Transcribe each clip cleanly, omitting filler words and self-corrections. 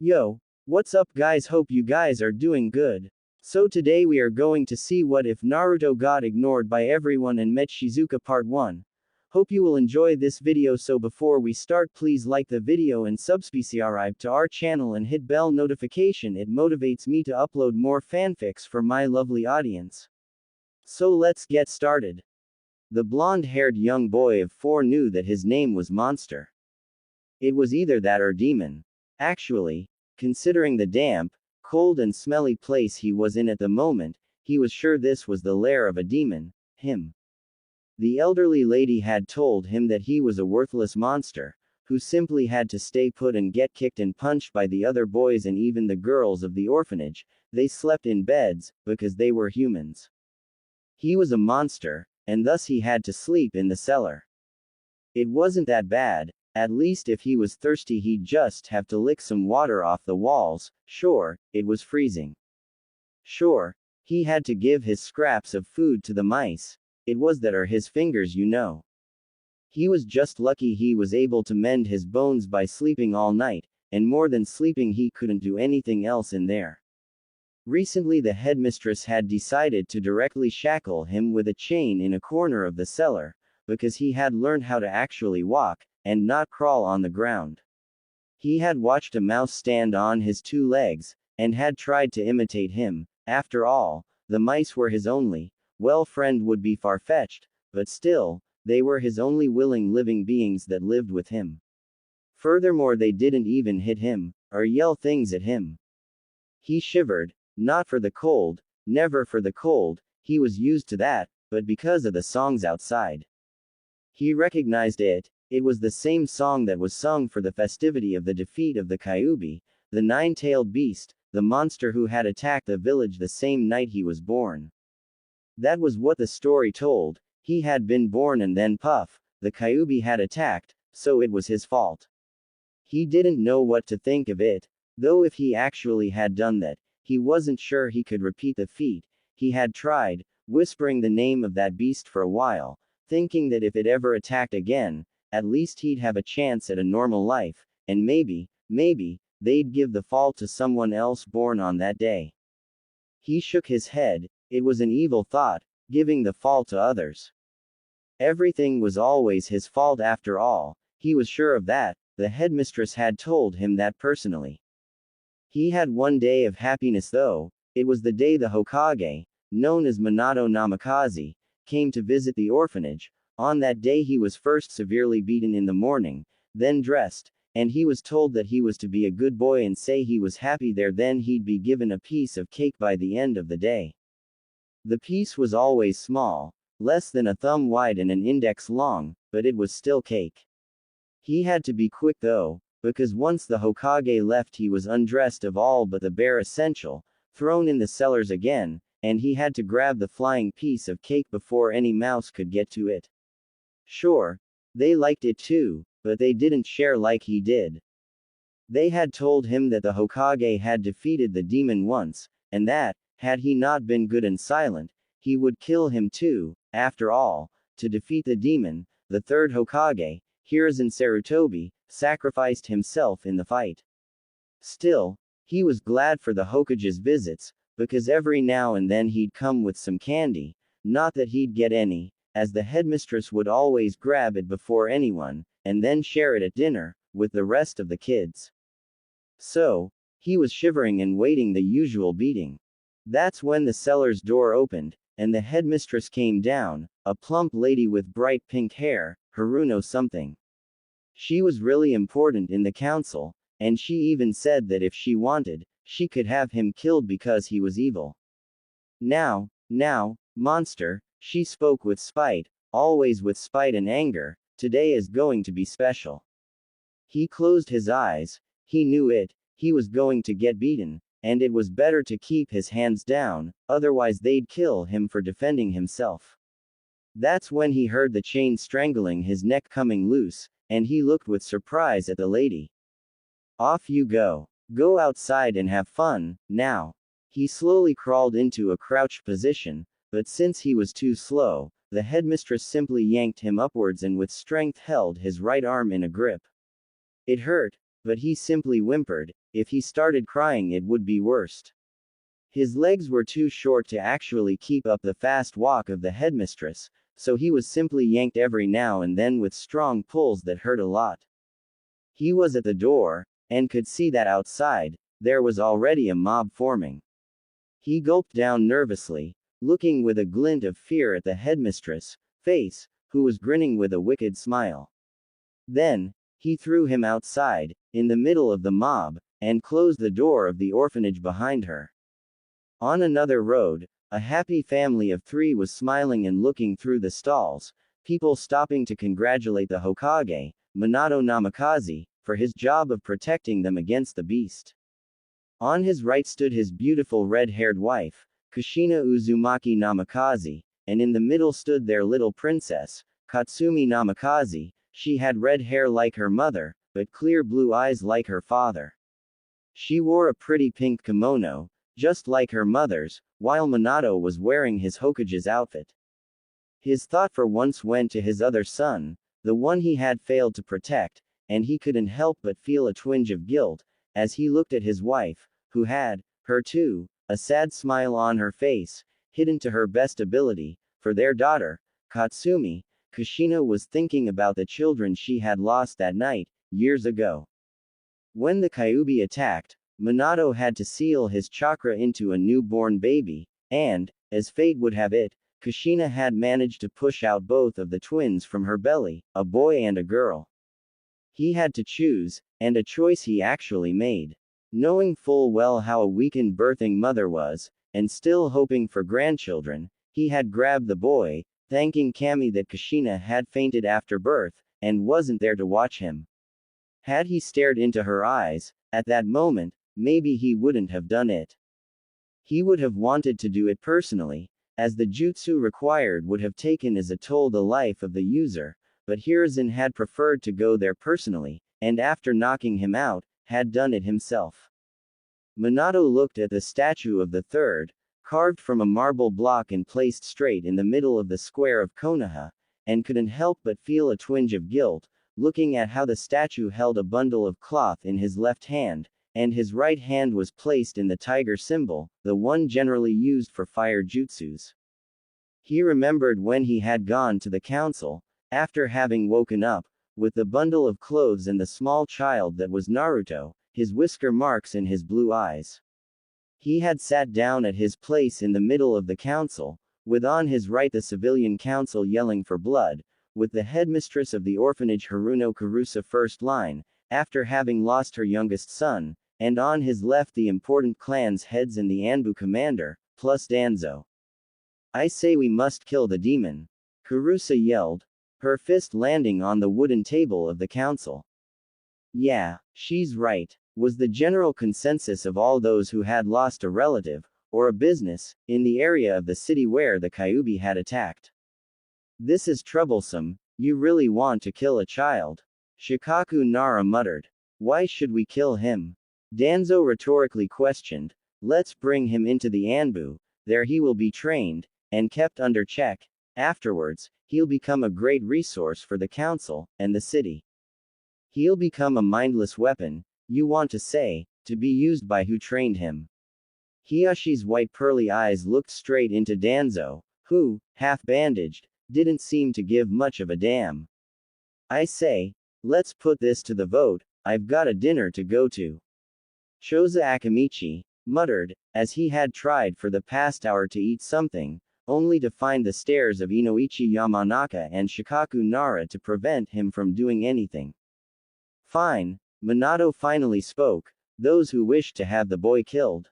Yo, what's up guys, hope you guys are doing good. So today we are going to see what if Naruto got ignored by everyone and met Shizuka part 1. Hope you will enjoy this video, so before we start please like the video and subscribe to our channel and hit bell notification, it motivates me to upload more fanfics for my lovely audience. So let's get started. The blonde-haired young boy of 4 knew that his name was Monster. It was either that or Demon. Actually, considering the damp, cold and smelly place he was in at the moment, he was sure this was the lair of a demon, him. The elderly lady had told him that he was a worthless monster, who simply had to stay put and get kicked and punched by the other boys and even the girls of the orphanage. They slept in beds, because they were humans. He was a monster, and thus he had to sleep in the cellar. It wasn't that bad. At least if he was thirsty he'd just have to lick some water off the walls. Sure, it was freezing. Sure, he had to give his scraps of food to the mice. It was that or his fingers, you know. He was just lucky he was able to mend his bones by sleeping all night, and more than sleeping, he couldn't do anything else in there. Recently the headmistress had decided to directly shackle him with a chain in a corner of the cellar, because he had learned how to actually walk, and not crawl on the ground. He had watched a mouse stand on his 2 legs, and had tried to imitate him. After all, the mice were his only, well, friend would be far-fetched, but still, they were his only willing living beings that lived with him. Furthermore, they didn't even hit him, or yell things at him. He shivered, not for the cold, never for the cold, he was used to that, but because of the songs outside. He recognized it. It was the same song that was sung for the festivity of the defeat of the Kyuubi, the 9-tailed beast, the monster who had attacked the village the same night he was born. That was what the story told. He had been born and then puff, the Kyuubi had attacked, so it was his fault. He didn't know what to think of it, though if he actually had done that, he wasn't sure he could repeat the feat. He had tried, whispering the name of that beast for a while, thinking that if it ever attacked again, at least he'd have a chance at a normal life, and maybe, they'd give the fall to someone else born on that day. He shook his head. It was an evil thought, giving the fall to others. Everything was always his fault after all, he was sure of that. The headmistress had told him that personally. He had one day of happiness though. It was the day the Hokage, known as Minato Namikaze, came to visit the orphanage. On that day he was first severely beaten in the morning, then dressed, and he was told that he was to be a good boy and say he was happy there, then he'd be given a piece of cake by the end of the day. The piece was always small, less than a thumb wide and an index long, but it was still cake. He had to be quick though, because once the Hokage left he was undressed of all but the bare essential, thrown in the cellars again, and he had to grab the flying piece of cake before any mouse could get to it. Sure, they liked it too, but they didn't share like he did. They had told him that the Hokage had defeated the demon once, and that, had he not been good and silent, he would kill him too. After all, to defeat the demon, the 3rd Hokage, Hiruzen Sarutobi, sacrificed himself in the fight. Still, he was glad for the Hokage's visits, because every now and then he'd come with some candy, not that he'd get any, as the headmistress would always grab it before anyone, and then share it at dinner, with the rest of the kids. So, he was shivering and waiting the usual beating. That's when the cellar's door opened, and the headmistress came down, a plump lady with bright pink hair, Haruno something. She was really important in the council, and she even said that if she wanted, she could have him killed because he was evil. Now, monster, she spoke with spite, always with spite and anger. Today is going to be special. He closed his eyes. He knew it. He was going to get beaten, and it was better to keep his hands down, otherwise they'd kill him for defending himself. That's when he heard the chain strangling his neck coming loose, and he looked with surprise at the lady. Off you go. Go outside and have fun, now. He slowly crawled into a crouched position, but since he was too slow, the headmistress simply yanked him upwards and with strength held his right arm in a grip. It hurt, but he simply whimpered. If he started crying, it would be worst. His legs were too short to actually keep up the fast walk of the headmistress, so he was simply yanked every now and then with strong pulls that hurt a lot. He was at the door, and could see that outside, there was already a mob forming. He gulped down nervously, looking with a glint of fear at the headmistress' face, who was grinning with a wicked smile. Then, he threw him outside, in the middle of the mob, and closed the door of the orphanage behind her. On another road, a happy family of 3 was smiling and looking through the stalls, people stopping to congratulate the Hokage, Minato Namikaze, for his job of protecting them against the beast. On his right stood his beautiful red-haired wife, Kushina Uzumaki Namikaze, and in the middle stood their little princess, Katsumi Namikaze. She had red hair like her mother, but clear blue eyes like her father. She wore a pretty pink kimono, just like her mother's, while Minato was wearing his Hokage's outfit. His thought for once went to his other son, the one he had failed to protect, and he couldn't help but feel a twinge of guilt, as he looked at his wife, who had, her too, a sad smile on her face, hidden to her best ability, for their daughter, Katsumi. Kushina was thinking about the children she had lost that night, years ago. When the Kyuubi attacked, Minato had to seal his chakra into a newborn baby, and, as fate would have it, Kushina had managed to push out both of the twins from her belly, a boy and a girl. He had to choose, and a choice he actually made. Knowing full well how a weakened birthing mother was, and still hoping for grandchildren, he had grabbed the boy, thanking Kami that Kushina had fainted after birth, and wasn't there to watch him. Had he stared into her eyes, at that moment, maybe he wouldn't have done it. He would have wanted to do it personally, as the jutsu required would have taken as a toll the life of the user, but Hiruzen had preferred to go there personally, and after knocking him out, had done it himself. Minato looked at the statue of the third, carved from a marble block and placed straight in the middle of the square of Konoha, and couldn't help but feel a twinge of guilt, looking at how the statue held a bundle of cloth in his left hand, and his right hand was placed in the tiger symbol, the one generally used for fire jutsus. He remembered when he had gone to the council, after having woken up, with the bundle of clothes and the small child that was Naruto, his whisker marks and his blue eyes. He had sat down at his place in the middle of the council, with on his right the civilian council yelling for blood, with the headmistress of the orphanage Haruno Kurusa first line, after having lost her youngest son, and on his left the important clans heads and the Anbu commander, plus Danzo. "I say we must kill the demon," Kurusa yelled, her fist landing on the wooden table of the council. "Yeah, she's right," was the general consensus of all those who had lost a relative, or a business, in the area of the city where the Kyuubi had attacked. "This is troublesome, you really want to kill a child?" Shikaku Nara muttered. "Why should we kill him?" Danzo rhetorically questioned. "Let's bring him into the Anbu, there he will be trained, and kept under check. Afterwards, he'll become a great resource for the council, and the city. He'll become a mindless weapon, you want to say, to be used by who trained him." Hiyashi's white pearly eyes looked straight into Danzo, who, half bandaged, didn't seem to give much of a damn. "I say, let's put this to the vote, I've got a dinner to go to." Choza Akamichi muttered, as he had tried for the past hour to eat something, only to find the stares of Inoichi Yamanaka and Shikaku Nara to prevent him from doing anything. "Fine," Minato finally spoke, "those who wished to have the boy killed."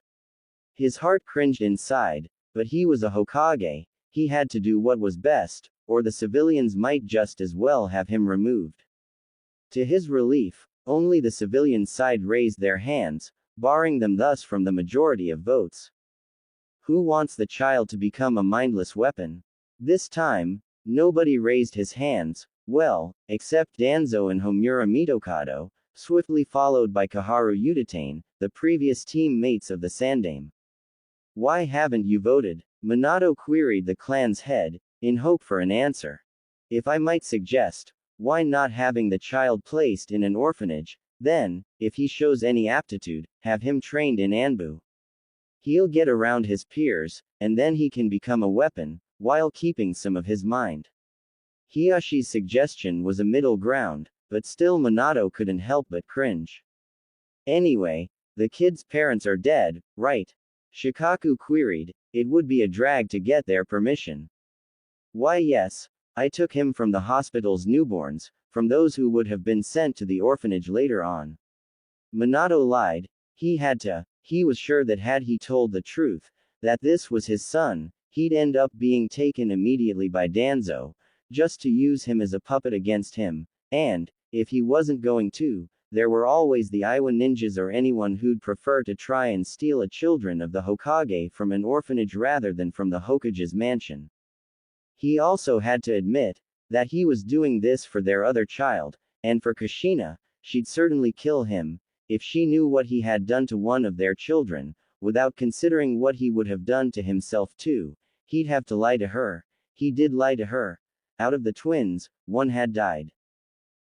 His heart cringed inside, but he was a Hokage, he had to do what was best, or the civilians might just as well have him removed. To his relief, only the civilian side raised their hands, barring them thus from the majority of votes. Who wants the child to become a mindless weapon? This time, nobody raised his hands, well, except Danzo and Homura Mitokado, swiftly followed by Kaharu Utatane, the previous teammates of the Sandame. "Why haven't you voted?" Minato queried the clan's head, in hope for an answer. "If I might suggest, why not having the child placed in an orphanage, Then, if he shows any aptitude, have him trained in Anbu. He'll get around his peers, and then he can become a weapon, while keeping some of his mind. Hiyashi's suggestion was a middle ground, but still Minato couldn't help but cringe. Anyway, the kid's parents are dead, right? Shikaku queried. It would be a drag to get their permission. Why yes, I took him from the hospital's newborns, from those who would have been sent to the orphanage later on. Minato lied. He had to. He was sure that had he told the truth, that this was his son, he'd end up being taken immediately by Danzo, just to use him as a puppet against him, and, if he wasn't going to, there were always the Iwa ninjas or anyone who'd prefer to try and steal a children of the Hokage from an orphanage rather than from the Hokage's mansion. He also had to admit that he was doing this for their other child, and for Kushina, she'd certainly kill him, if she knew what he had done to one of their children, without considering what he would have done to himself too. He'd have to lie to her. He did lie to her. Out of the twins, one had died.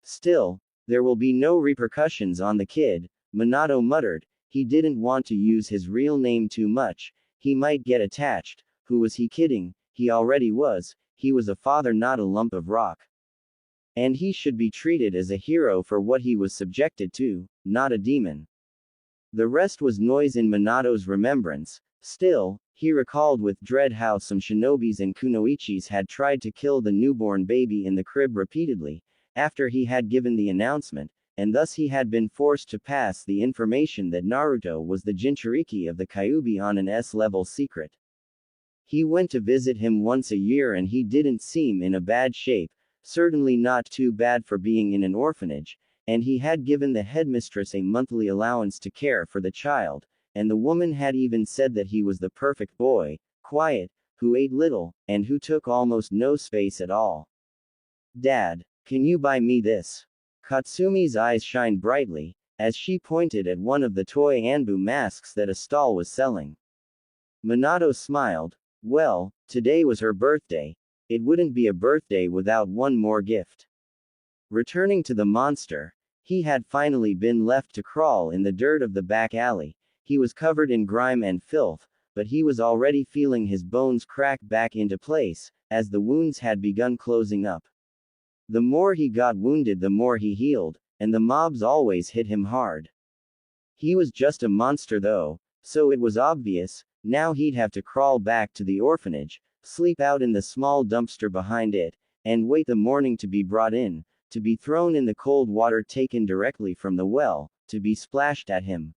Still, there will be no repercussions on the kid, Minato muttered. He didn't want to use his real name too much. He might get attached. Who was he kidding? He already was. He was a father, not a lump of rock. And he should be treated as a hero for what he was subjected to, not a demon. The rest was noise in Minato's remembrance. Still, he recalled with dread how some shinobis and kunoichis had tried to kill the newborn baby in the crib repeatedly, after he had given the announcement, and thus he had been forced to pass the information that Naruto was the Jinchuriki of the Kyuubi on an S-level secret. He went to visit him once a year and he didn't seem in a bad shape, certainly not too bad for being in an orphanage, and he had given the headmistress a monthly allowance to care for the child, and the woman had even said that he was the perfect boy, quiet, who ate little, and who took almost no space at all. Dad, can you buy me this? Katsumi's eyes shined brightly, as she pointed at one of the toy Anbu masks that a stall was selling. Minato smiled. Well, today was her birthday. It wouldn't be a birthday without one more gift. Returning to the monster, he had finally been left to crawl in the dirt of the back alley. He was covered in grime and filth, but he was already feeling his bones crack back into place, as the wounds had begun closing up. The more he got wounded, the more he healed, and the mobs always hit him hard. He was just a monster though, so it was obvious. Now he'd have to crawl back to the orphanage, sleep out in the small dumpster behind it, and wait the morning to be brought in, to be thrown in the cold water taken directly from the well, to be splashed at him.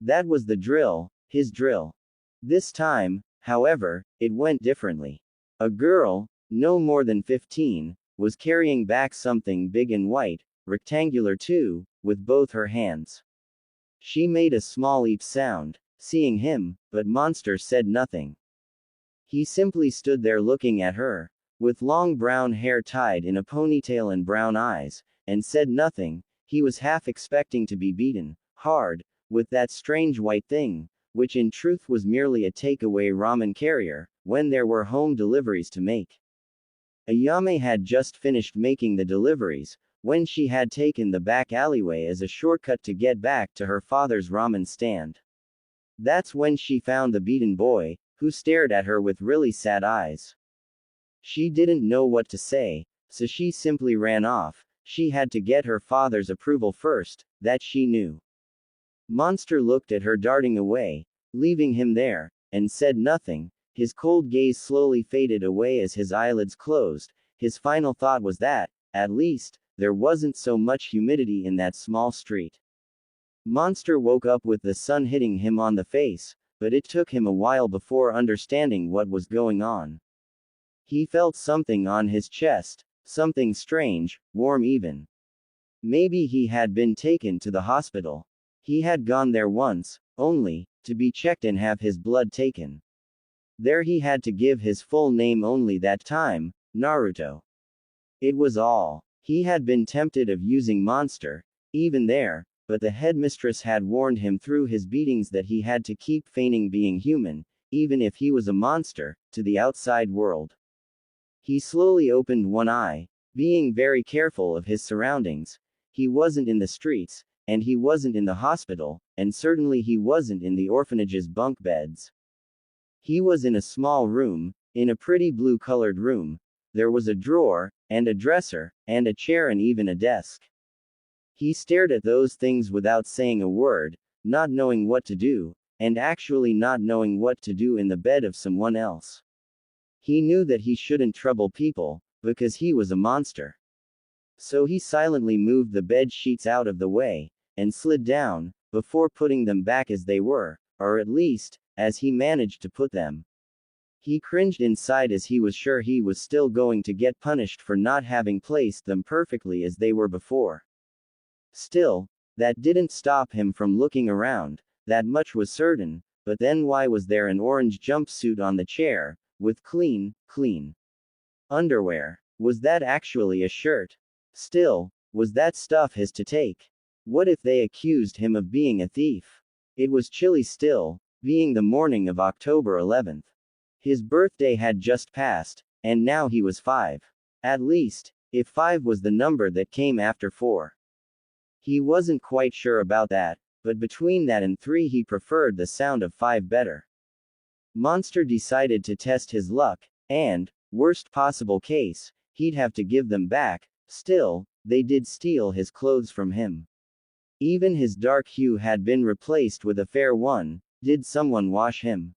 That was the drill, his drill. This time, however, it went differently. A girl, no more than 15, was carrying back something big and white, rectangular too, with both her hands. She made a small eep sound, seeing him, but Monster said nothing. He simply stood there looking at her, with long brown hair tied in a ponytail and brown eyes, and said nothing. He was half expecting to be beaten, hard, with that strange white thing, which in truth was merely a takeaway ramen carrier, when there were home deliveries to make. Ayame had just finished making the deliveries, when she had taken the back alleyway as a shortcut to get back to her father's ramen stand. That's when she found the beaten boy, who stared at her with really sad eyes. She didn't know what to say, so she simply ran off. She had to get her father's approval first, that she knew. Monster looked at her darting away, leaving him there, and said nothing. His cold gaze slowly faded away as his eyelids closed. His final thought was that, at least, there wasn't so much humidity in that small street. Monster woke up with the sun hitting him on the face, but it took him a while before understanding what was going on. He felt something on his chest, something strange, warm even. Maybe he had been taken to the hospital. He had gone there once, only, to be checked and have his blood taken. There he had to give his full name only that time, Naruto. It was all. He had been tempted of using Monster, even there, but the headmistress had warned him through his beatings that he had to keep feigning being human, even if he was a monster, to the outside world. He slowly opened one eye, being very careful of his surroundings. He wasn't in the streets, and he wasn't in the hospital, and certainly he wasn't in the orphanage's bunk beds. He was in a small room, in a pretty blue-colored room. There was a drawer, and a dresser, and a chair and even a desk. He stared at those things without saying a word, not knowing what to do, and actually not knowing what to do in the bed of someone else. He knew that he shouldn't trouble people, because he was a monster. So he silently moved the bed sheets out of the way, and slid down, before putting them back as they were, or at least, as he managed to put them. He cringed inside as he was sure he was still going to get punished for not having placed them perfectly as they were before. Still, that didn't stop him from looking around, that much was certain, but then why was there an orange jumpsuit on the chair, with clean underwear? Was that actually a shirt? Still, was that stuff his to take? What if they accused him of being a thief? It was chilly still, being the morning of October 11th. His birthday had just passed, and now he was 5. At least, if 5 was the number that came after 4. He wasn't quite sure about that, but between that and 3 he preferred the sound of 5 better. Monster decided to test his luck, and, worst possible case, he'd have to give them back. Still, they did steal his clothes from him. Even his dark hue had been replaced with a fair one. Did someone wash him?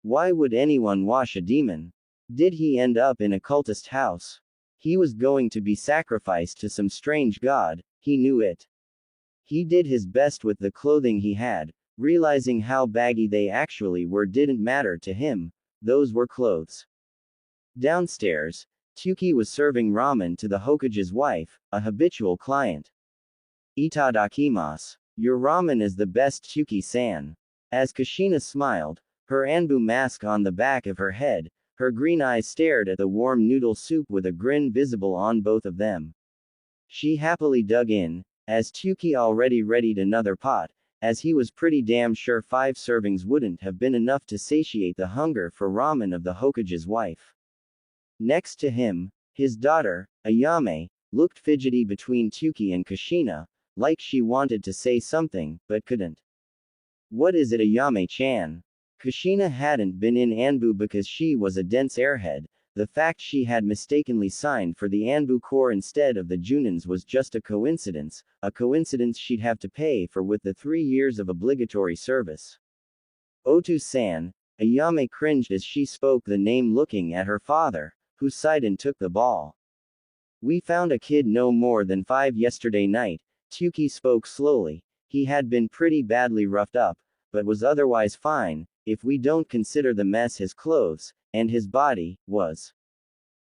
Why would anyone wash a demon? Did he end up in a cultist house? He was going to be sacrificed to some strange god, he knew it. He did his best with the clothing he had, realizing how baggy they actually were didn't matter to him, those were clothes. Downstairs, Tuki was serving ramen to the Hokage's wife, a habitual client. Itadakimasu. Your ramen is the best, Tuki-san. As Kushina smiled, her Anbu mask on the back of her head, her green eyes stared at the warm noodle soup with a grin visible on both of them. She happily dug in, as Tuki already readied another pot, as he was pretty damn sure 5 servings wouldn't have been enough to satiate the hunger for ramen of the Hokage's wife. Next to him, his daughter, Ayame, looked fidgety between Tuki and Kushina, like she wanted to say something, but couldn't. What is it, Ayame-chan? Kushina hadn't been in Anbu because she was a dense airhead. The fact she had mistakenly signed for the Anbu Corps instead of the Junins was just a coincidence she'd have to pay for with the 3 years of obligatory service. Otu-san, Ayame cringed as she spoke the name looking at her father, who sighed and took the ball. We found a kid no more than 5 yesterday night, Tuki spoke slowly. He had been pretty badly roughed up, but was otherwise fine, if we don't consider the mess his clothes, and his body, was.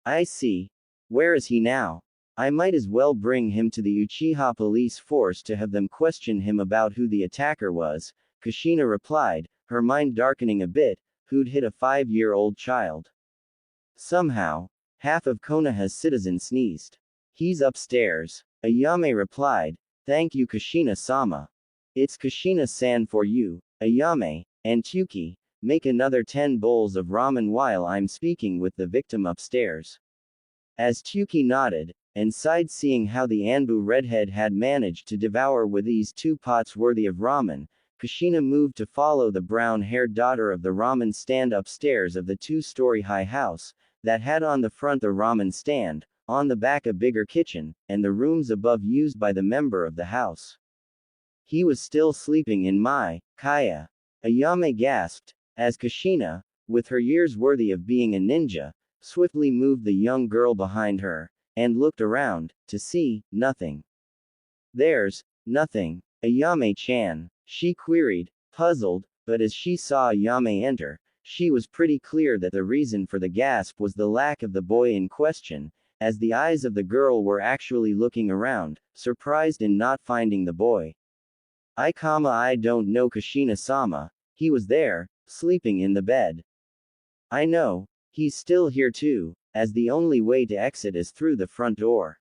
I see. Where is he now? I might as well bring him to the Uchiha police force to have them question him about who the attacker was, Kushina replied, her mind darkening a bit. Who'd hit a 5-year-old child? Somehow, half of Konoha's citizens sneezed. He's upstairs. Ayame replied. Thank you, Kushina-sama. It's Kushina-san for you, Ayame, and Tuki. Make another 10 bowls of ramen while I'm speaking with the victim upstairs. As Tuki nodded, and sighed seeing how the Anbu redhead had managed to devour with ease 2 pots worthy of ramen, Kushina moved to follow the brown-haired daughter of the ramen stand upstairs of the 2-story high house, that had on the front the ramen stand, on the back a bigger kitchen, and the rooms above used by the member of the house. He was still sleeping in my kaya. Ayame gasped, as Kushina, with her years worthy of being a ninja, swiftly moved the young girl behind her, and looked around, to see nothing. There's nothing, Ayame-chan, she queried, puzzled, but as she saw Ayame enter, she was pretty clear that the reason for the gasp was the lack of the boy in question, as the eyes of the girl were actually looking around, surprised in not finding the boy. I don't know, Kushina-sama. He was there, sleeping in the bed. I know. He's still here too, as the only way to exit is through the front door.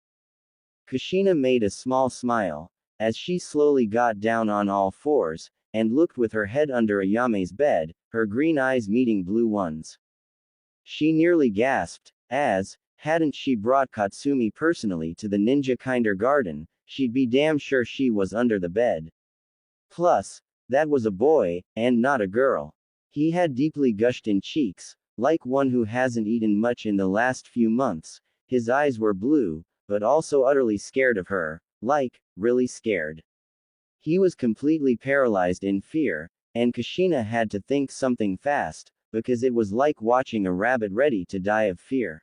Kushina made a small smile, as she slowly got down on all fours, and looked with her head under Ayame's bed, her green eyes meeting blue ones. She nearly gasped, as, hadn't she brought Katsumi personally to the ninja kindergarten, she'd be damn sure she was under the bed. Plus, that was a boy, and not a girl. He had deeply gushed-in cheeks, like one who hasn't eaten much in the last few months. His eyes were blue, but also utterly scared of her, like, really scared. He was completely paralyzed in fear, and Kushina had to think something fast, because it was like watching a rabbit ready to die of fear.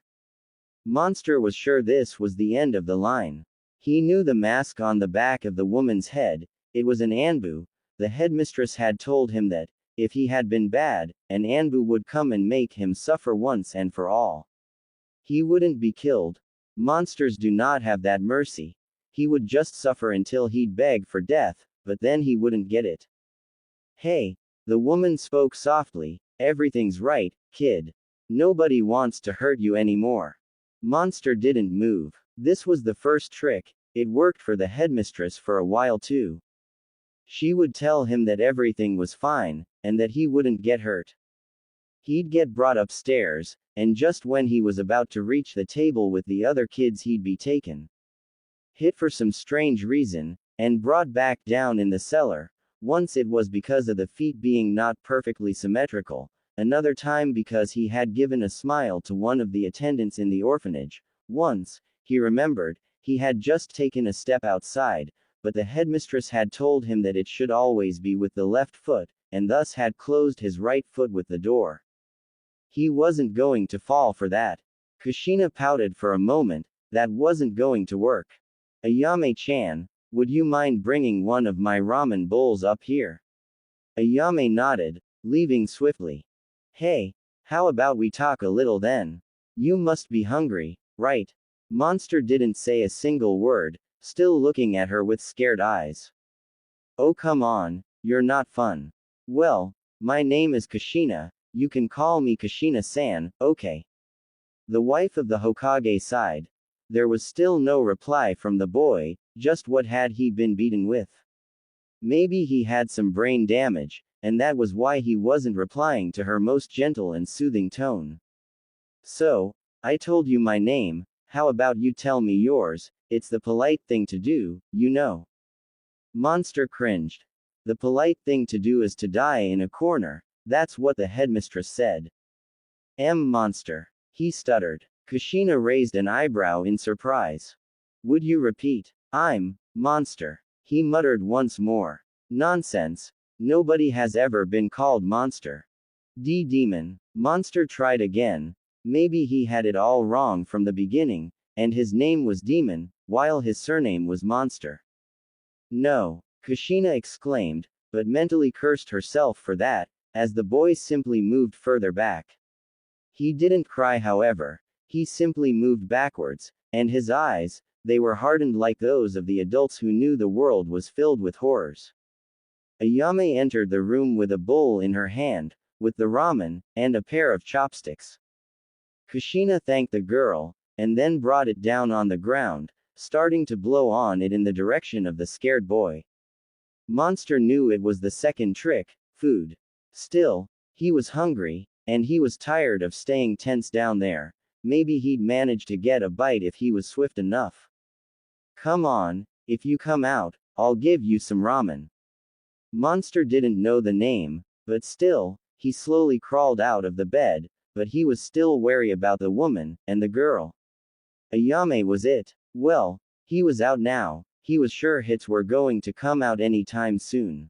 Monster was sure this was the end of the line. He knew the mask on the back of the woman's head. It was an Anbu. The headmistress had told him that, if he had been bad, an Anbu would come and make him suffer once and for all. He wouldn't be killed. Monsters do not have that mercy. He would just suffer until he'd beg for death, but then he wouldn't get it. Hey, the woman spoke softly, everything's right, kid. Nobody wants to hurt you anymore. Monster didn't move. This was the first trick. It worked for the headmistress for a while too. She would tell him that everything was fine, and that he wouldn't get hurt. He'd get brought upstairs, and just when he was about to reach the table with the other kids he'd be taken. Hit for some strange reason, and brought back down in the cellar. Once it was because of the feet being not perfectly symmetrical, another time because he had given a smile to one of the attendants in the orphanage. Once, he remembered, he had just taken a step outside, but the headmistress had told him that it should always be with the left foot, and thus had closed his right foot with the door. He wasn't going to fall for that. Kushina pouted for a moment. That wasn't going to work. Ayame-chan, would you mind bringing one of my ramen bowls up here? Ayame nodded, leaving swiftly. Hey, how about we talk a little then? You must be hungry, right? Monster didn't say a single word, still looking at her with scared eyes. Oh come on, you're not fun. Well, my name is Kushina, you can call me Kushina-san, okay? The wife of the Hokage sighed. There was still no reply from the boy, just what had he been beaten with? Maybe he had some brain damage, and that was why he wasn't replying to her most gentle and soothing tone. So, I told you my name, how about you tell me yours? It's the polite thing to do, you know. Monster cringed. The polite thing to do is to die in a corner, that's what the headmistress said. Monster. He stuttered. Kushina raised an eyebrow in surprise. Would you repeat? I'm monster. He muttered once more. Nonsense. Nobody has ever been called monster. Demon. Monster tried again. Maybe he had it all wrong from the beginning, and his name was Demon, while his surname was Monster. No, Kushina exclaimed, but mentally cursed herself for that, as the boy simply moved further back. He didn't cry, however. He simply moved backwards, and his eyes, they were hardened like those of the adults who knew the world was filled with horrors. Ayame entered the room with a bowl in her hand, with the ramen, and a pair of chopsticks. Kushina thanked the girl, and then brought it down on the ground, starting to blow on it in the direction of the scared boy. Monster knew it was the second trick, food. Still, he was hungry, and he was tired of staying tense down there. Maybe he'd manage to get a bite if he was swift enough. Come on, if you come out, I'll give you some ramen. Monster didn't know the name, but still, he slowly crawled out of the bed, but he was still wary about the woman, and the girl. Ayame was it. Well, he was out now. He was sure hits were going to come out any time soon.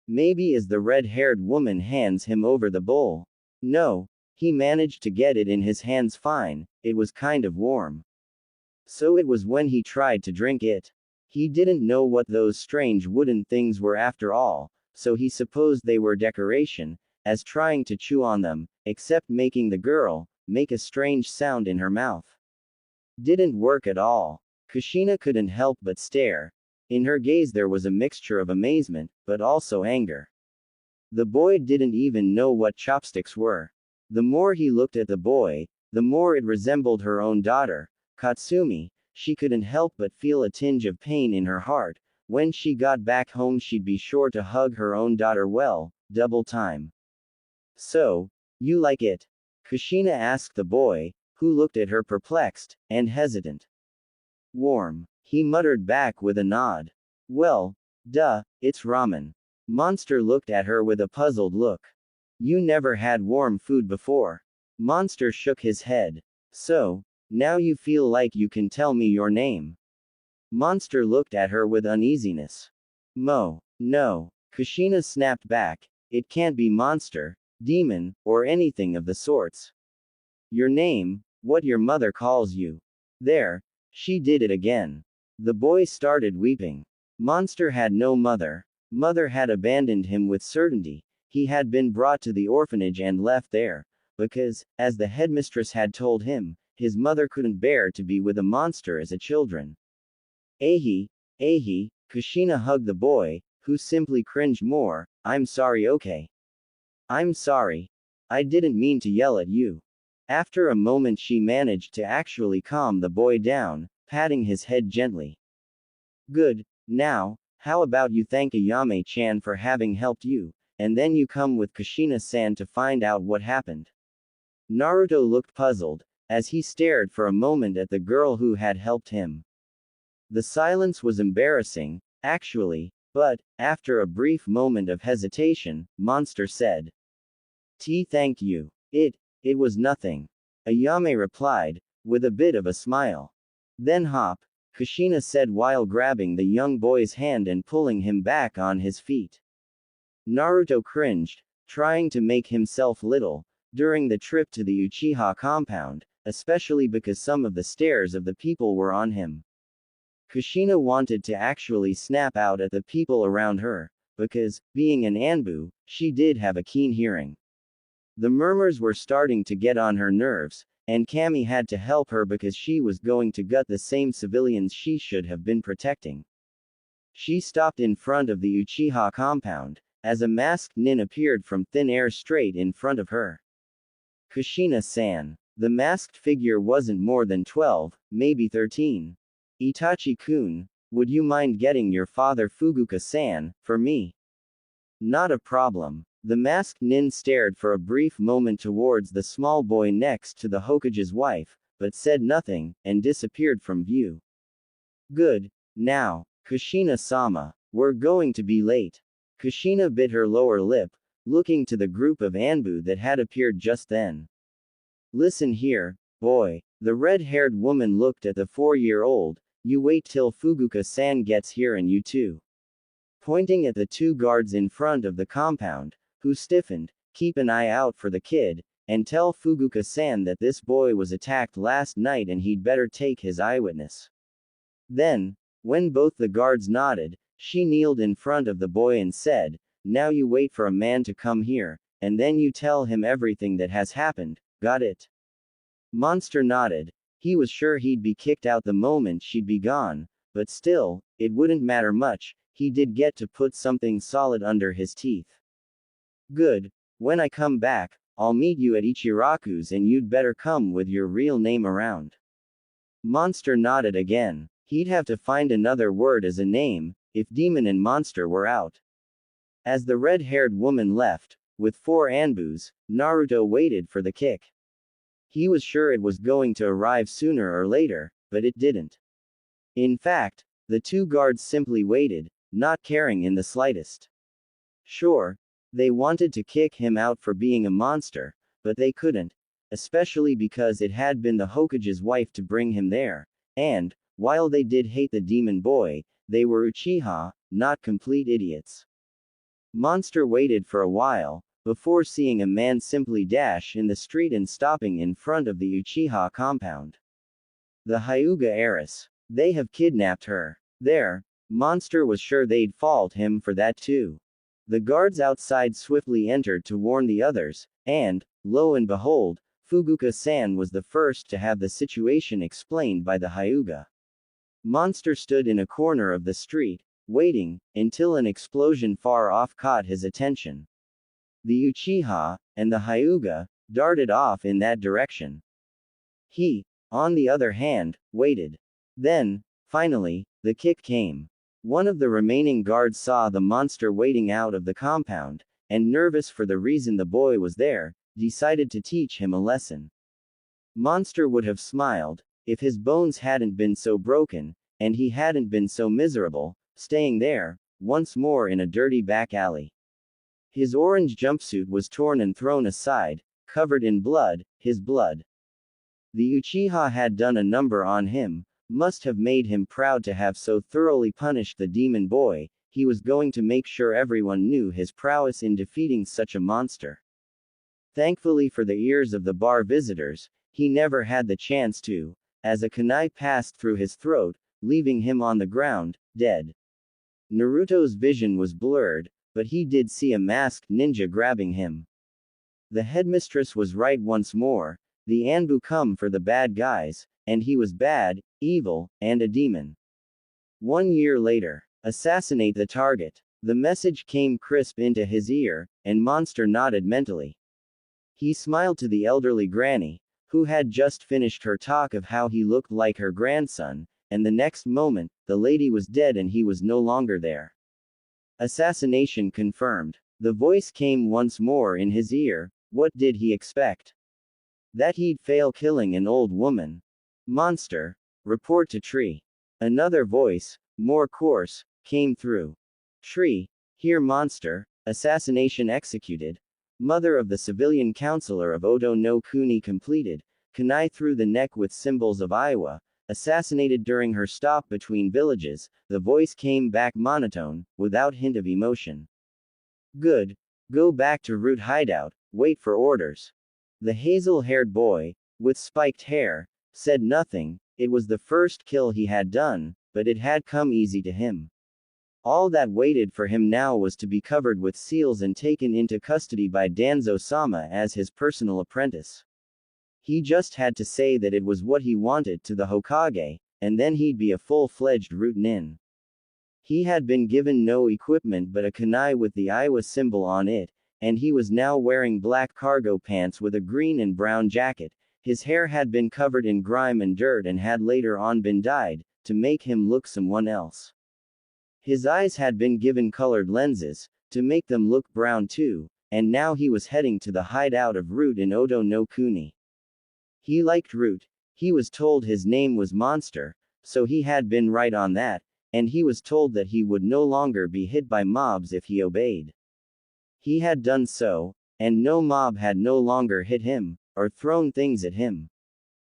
Maybe as the red-haired woman hands him over the bowl. No, he managed to get it in his hands fine, it was kind of warm. So it was when he tried to drink it. He didn't know what those strange wooden things were after all, so he supposed they were decoration, as trying to chew on them, except making the girl make a strange sound in her mouth. Didn't work at all. Kushina couldn't help but stare. In her gaze there was a mixture of amazement, but also anger. The boy didn't even know what chopsticks were. The more he looked at the boy, the more it resembled her own daughter, Katsumi. She couldn't help but feel a tinge of pain in her heart. When she got back home she'd be sure to hug her own daughter well, double time. So, you like it? Kushina asked the boy, who looked at her perplexed and hesitant. Warm. He muttered back with a nod. Well, duh, it's ramen. Monster looked at her with a puzzled look. You never had warm food before. Monster shook his head. So, now you feel like you can tell me your name. Monster looked at her with uneasiness. No. Kushina snapped back. It can't be monster, demon, or anything of the sorts. Your name, what your mother calls you. There, she did it again. The boy started weeping. Monster had no mother. Mother had abandoned him with certainty. He had been brought to the orphanage and left there, because, as the headmistress had told him, his mother couldn't bear to be with a monster as a children. Ahi, Kushina hugged the boy, who simply cringed more. I'm sorry, okay. I'm sorry. I didn't mean to yell at you. After a moment she managed to actually calm the boy down, patting his head gently. Good, now, how about you thank Ayame-chan for having helped you, and then you come with Kushina-san to find out what happened. Naruto looked puzzled, as he stared for a moment at the girl who had helped him. The silence was embarrassing, actually, but, after a brief moment of hesitation, Monster said. Thank you. It was nothing. Ayame replied, with a bit of a smile. Then hop, Kushina said while grabbing the young boy's hand and pulling him back on his feet. Naruto cringed, trying to make himself little, during the trip to the Uchiha compound, especially because some of the stares of the people were on him. Kushina wanted to actually snap out at the people around her, because, being an Anbu, she did have a keen hearing. The murmurs were starting to get on her nerves, and Kami had to help her because she was going to gut the same civilians she should have been protecting. She stopped in front of the Uchiha compound, as a masked nin appeared from thin air straight in front of her. Kushina-san. The masked figure wasn't more than 12, maybe 13. Itachi-kun, would you mind getting your father Fuguka-san, for me? Not a problem. The masked nin stared for a brief moment towards the small boy next to the Hokage's wife, but said nothing, and disappeared from view. Good. Now, Kushina-sama, we're going to be late. Kushina bit her lower lip, looking to the group of Anbu that had appeared just then. Listen here, boy. The red-haired woman looked at the 4-year-old. You wait till Fuguka-san gets here and you too. Pointing at the 2 guards in front of the compound, who stiffened, keep an eye out for the kid, and tell Fuguka-san that this boy was attacked last night and he'd better take his eyewitness. Then, when both the guards nodded, she kneeled in front of the boy and said, now you wait for a man to come here, and then you tell him everything that has happened, got it? Monster nodded. He was sure he'd be kicked out the moment she'd be gone, but still, it wouldn't matter much, he did get to put something solid under his teeth. Good. When I come back, I'll meet you at Ichiraku's and you'd better come with your real name around. Monster nodded again. He'd have to find another word as a name, if Demon and Monster were out. As the red-haired woman left, with 4 Anbus, Naruto waited for the kick. He was sure it was going to arrive sooner or later, but it didn't. In fact, the 2 guards simply waited, not caring in the slightest. Sure, they wanted to kick him out for being a monster, but they couldn't, especially because it had been the Hokage's wife to bring him there, and, while they did hate the demon boy, they were Uchiha, not complete idiots. Monster waited for a while, before seeing a man simply dash in the street and stopping in front of the Uchiha compound. The Hyuga heiress. They have kidnapped her. There, Monster was sure they'd fault him for that too. The guards outside swiftly entered to warn the others, and, lo and behold, Fuguka-san was the first to have the situation explained by the Hyuga. Monster stood in a corner of the street, waiting, until an explosion far off caught his attention. The Uchiha, and the Hyuga, darted off in that direction. He, on the other hand, waited. Then, finally, the kick came. One of the remaining guards saw the monster waiting out of the compound, and nervous for the reason the boy was there, decided to teach him a lesson. Monster would have smiled, if his bones hadn't been so broken, and he hadn't been so miserable, staying there, once more in a dirty back alley. His orange jumpsuit was torn and thrown aside, covered in blood, his blood. The Uchiha had done a number on him, must have made him proud to have so thoroughly punished the demon boy. He was going to make sure everyone knew his prowess in defeating such a monster. Thankfully for the ears of the bar visitors, he never had the chance to, as a kunai passed through his throat, leaving him on the ground, dead. Naruto's vision was blurred, but he did see a masked ninja grabbing him. The headmistress was right once more. The Anbu come for the bad guys, and he was bad, evil, and a demon. 1 year later, assassinate the target. The message came crisp into his ear, and Monster nodded mentally. He smiled to the elderly granny, who had just finished her talk of how he looked like her grandson, and the next moment, the lady was dead and he was no longer there. Assassination confirmed. The voice came once more in his ear. What did he expect? That he'd fail killing an old woman. Monster, report to Tree. Another voice, more coarse, came through. Tree, here Monster, assassination executed. Mother of the civilian counselor of Oto no Kuni completed. Kunai through the neck with symbols of Iowa, assassinated during her stop between villages. The voice came back monotone, without hint of emotion. Good. Go back to Root Hideout, wait for orders. The hazel-haired boy, with spiked hair, said nothing. It was the first kill he had done, but it had come easy to him. All that waited for him now was to be covered with seals and taken into custody by Danzo-sama as his personal apprentice. He just had to say that it was what he wanted to the Hokage, and then he'd be a full-fledged root nin. He had been given no equipment but a kunai with the Iowa symbol on it, and he was now wearing black cargo pants with a green and brown jacket. His hair had been covered in grime and dirt and had later on been dyed, to make him look someone else. His eyes had been given colored lenses, to make them look brown too, and now he was heading to the hideout of Root in Oto no Kuni. He liked Root. He was told his name was Monster, so he had been right on that, and he was told that he would no longer be hit by mobs if he obeyed. He had done so, and no mob had no longer hit him, or thrown things at him.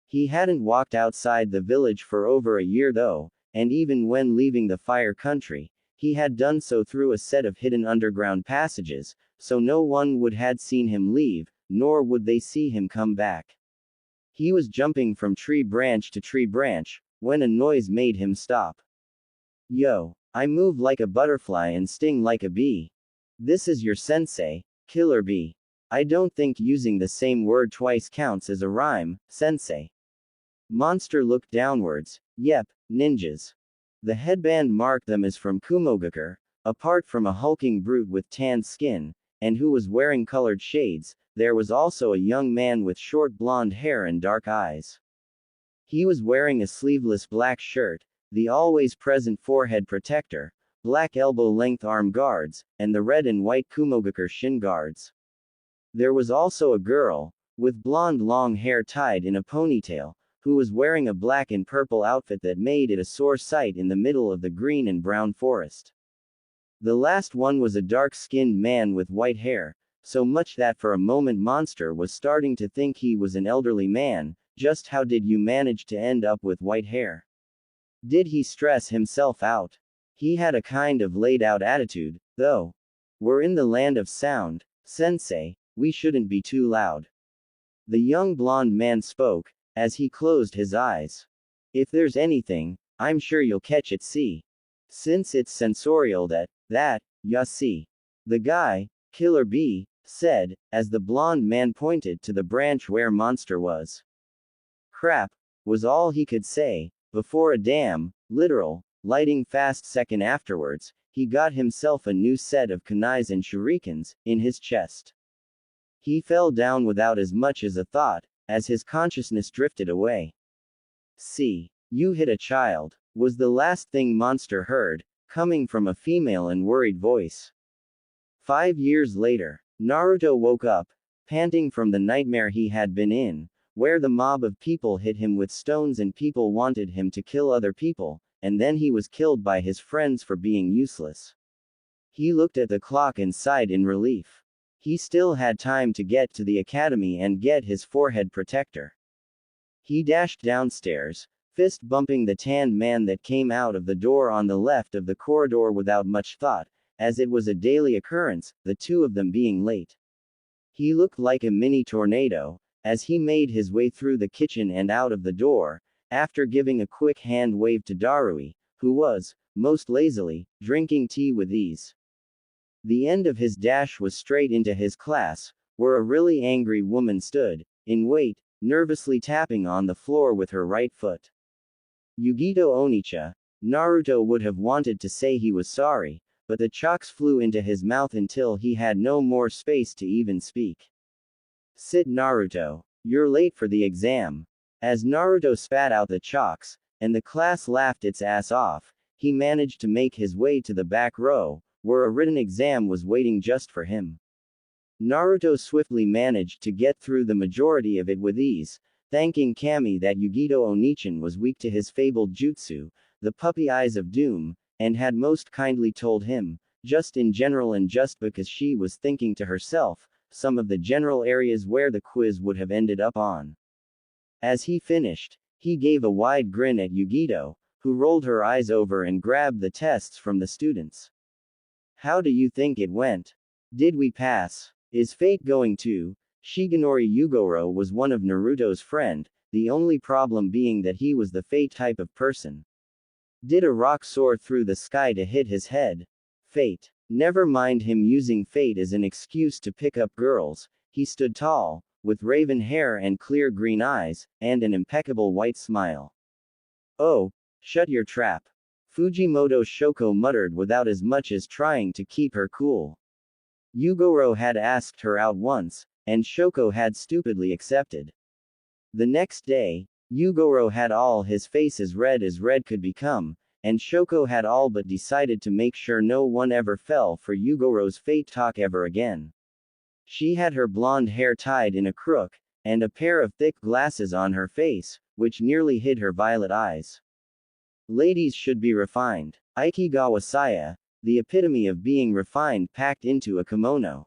He hadn't walked outside the village for over a year though, and even when leaving the Fire Country, he had done so through a set of hidden underground passages, so no one would had seen him leave, nor would they see him come back. He was jumping from tree branch to tree branch, when a noise made him stop. Yo, I move like a butterfly and sting like a bee. This is your sensei, Killer Bee. I don't think using the same word twice counts as a rhyme, sensei. Monster looked downwards. Yep, ninjas. The headband marked them as from Kumogakure, apart from a hulking brute with tanned skin, and who was wearing colored shades. There was also a young man with short blonde hair and dark eyes. He was wearing a sleeveless black shirt, the always present forehead protector, black elbow-length arm guards, and the red and white Kumogakure shin guards. There was also a girl, with blonde long hair tied in a ponytail, who was wearing a black and purple outfit that made it a sore sight in the middle of the green and brown forest. The last one was a dark-skinned man with white hair, so much that for a moment Monster was starting to think he was an elderly man. Just how did you manage to end up with white hair? Did he stress himself out? He had a kind of laid-out attitude, though. We're in the land of sound, sensei, we shouldn't be too loud. The young blonde man spoke, as he closed his eyes. If there's anything, I'm sure you'll catch it, see. Since it's sensorial that, ya see. The guy, Killer Bee, said, as the blonde man pointed to the branch where Monster was. Crap, was all he could say, before a damn, literal, lighting fast second afterwards, he got himself a new set of kunais and shurikens, in his chest. He fell down without as much as a thought, as his consciousness drifted away. See, you hit a child, was the last thing Monster heard, coming from a female and worried voice. 5 years later, Naruto woke up, panting from the nightmare he had been in, where the mob of people hit him with stones and people wanted him to kill other people, and then he was killed by his friends for being useless. He looked at the clock and sighed in relief. He still had time to get to the academy and get his forehead protector. He dashed downstairs, fist bumping the tanned man that came out of the door on the left of the corridor without much thought, as it was a daily occurrence, the two of them being late. He looked like a mini tornado, as he made his way through the kitchen and out of the door, after giving a quick hand wave to Darui, who was, most lazily, drinking tea with ease. The end of his dash was straight into his class, where a really angry woman stood, in wait, nervously tapping on the floor with her right foot. Yugito Onicha. Naruto would have wanted to say he was sorry, but the chalks flew into his mouth until he had no more space to even speak. Sit, Naruto. You're late for the exam. As Naruto spat out the chalks, and the class laughed its ass off, he managed to make his way to the back row, where a written exam was waiting just for him. Naruto swiftly managed to get through the majority of it with ease, thanking Kami that Yugito Onichan was weak to his fabled jutsu, the puppy eyes of doom, and had most kindly told him, just in general and just because she was thinking to herself, some of the general areas where the quiz would have ended up on. As he finished, he gave a wide grin at Yugito, who rolled her eyes over and grabbed the tests from the students. How do you think it went? Did we pass? Is fate going to? Shigenori Yugoro was one of Naruto's friend, the only problem being that he was the fate type of person. Did a rock soar through the sky to hit his head? Fate. Never mind him using fate as an excuse to pick up girls, he stood tall, with raven hair and clear green eyes, and an impeccable white smile. Oh, shut your trap. Fujimoto Shoko muttered without as much as trying to keep her cool. Yugoro had asked her out once, and Shoko had stupidly accepted. The next day, Yugoro had all his face as red could become, and Shoko had all but decided to make sure no one ever fell for Yugoro's fate talk ever again. She had her blonde hair tied in a crook, and a pair of thick glasses on her face, which nearly hid her violet eyes. Ladies should be refined. Ikigawa Saya, the epitome of being refined packed into a kimono.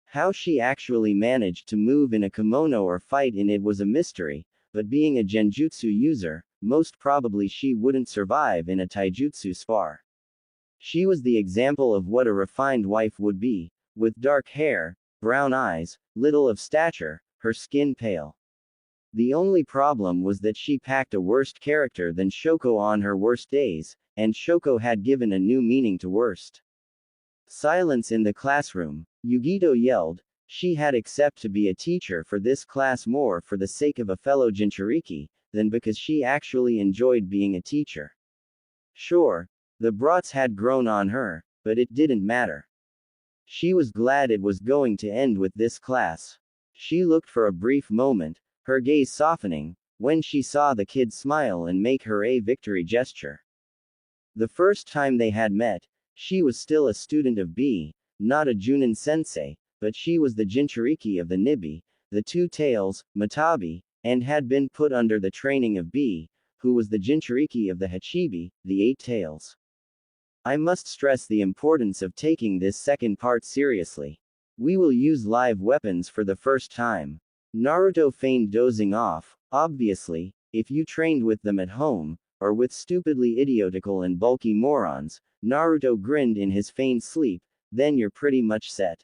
How she actually managed to move in a kimono or fight in it was a mystery, but being a genjutsu user, most probably she wouldn't survive in a taijutsu spar. She was the example of what a refined wife would be, with dark hair, brown eyes, little of stature, her skin pale. The only problem was that she packed a worse character than Shoko on her worst days, and Shoko had given a new meaning to worst. Silence in the classroom. Yugito yelled, she had accepted to be a teacher for this class more for the sake of a fellow Jinchuriki, than because she actually enjoyed being a teacher. Sure, the brats had grown on her, but it didn't matter. She was glad it was going to end with this class. She looked for a brief moment, her gaze softening, when she saw the kid smile and make her a victory gesture. The first time they had met, she was still a student of B, not a Junin sensei, but she was the Jinchuriki of the Nibi, the Two Tails, Matabi, and had been put under the training of B, who was the Jinchuriki of the Hachibi, the Eight Tails. I must stress the importance of taking this second part seriously. We will use live weapons for the first time. Naruto feigned dozing off. Obviously, if you trained with them at home, or with stupidly idiotical and bulky morons, Naruto grinned in his feigned sleep, then you're pretty much set.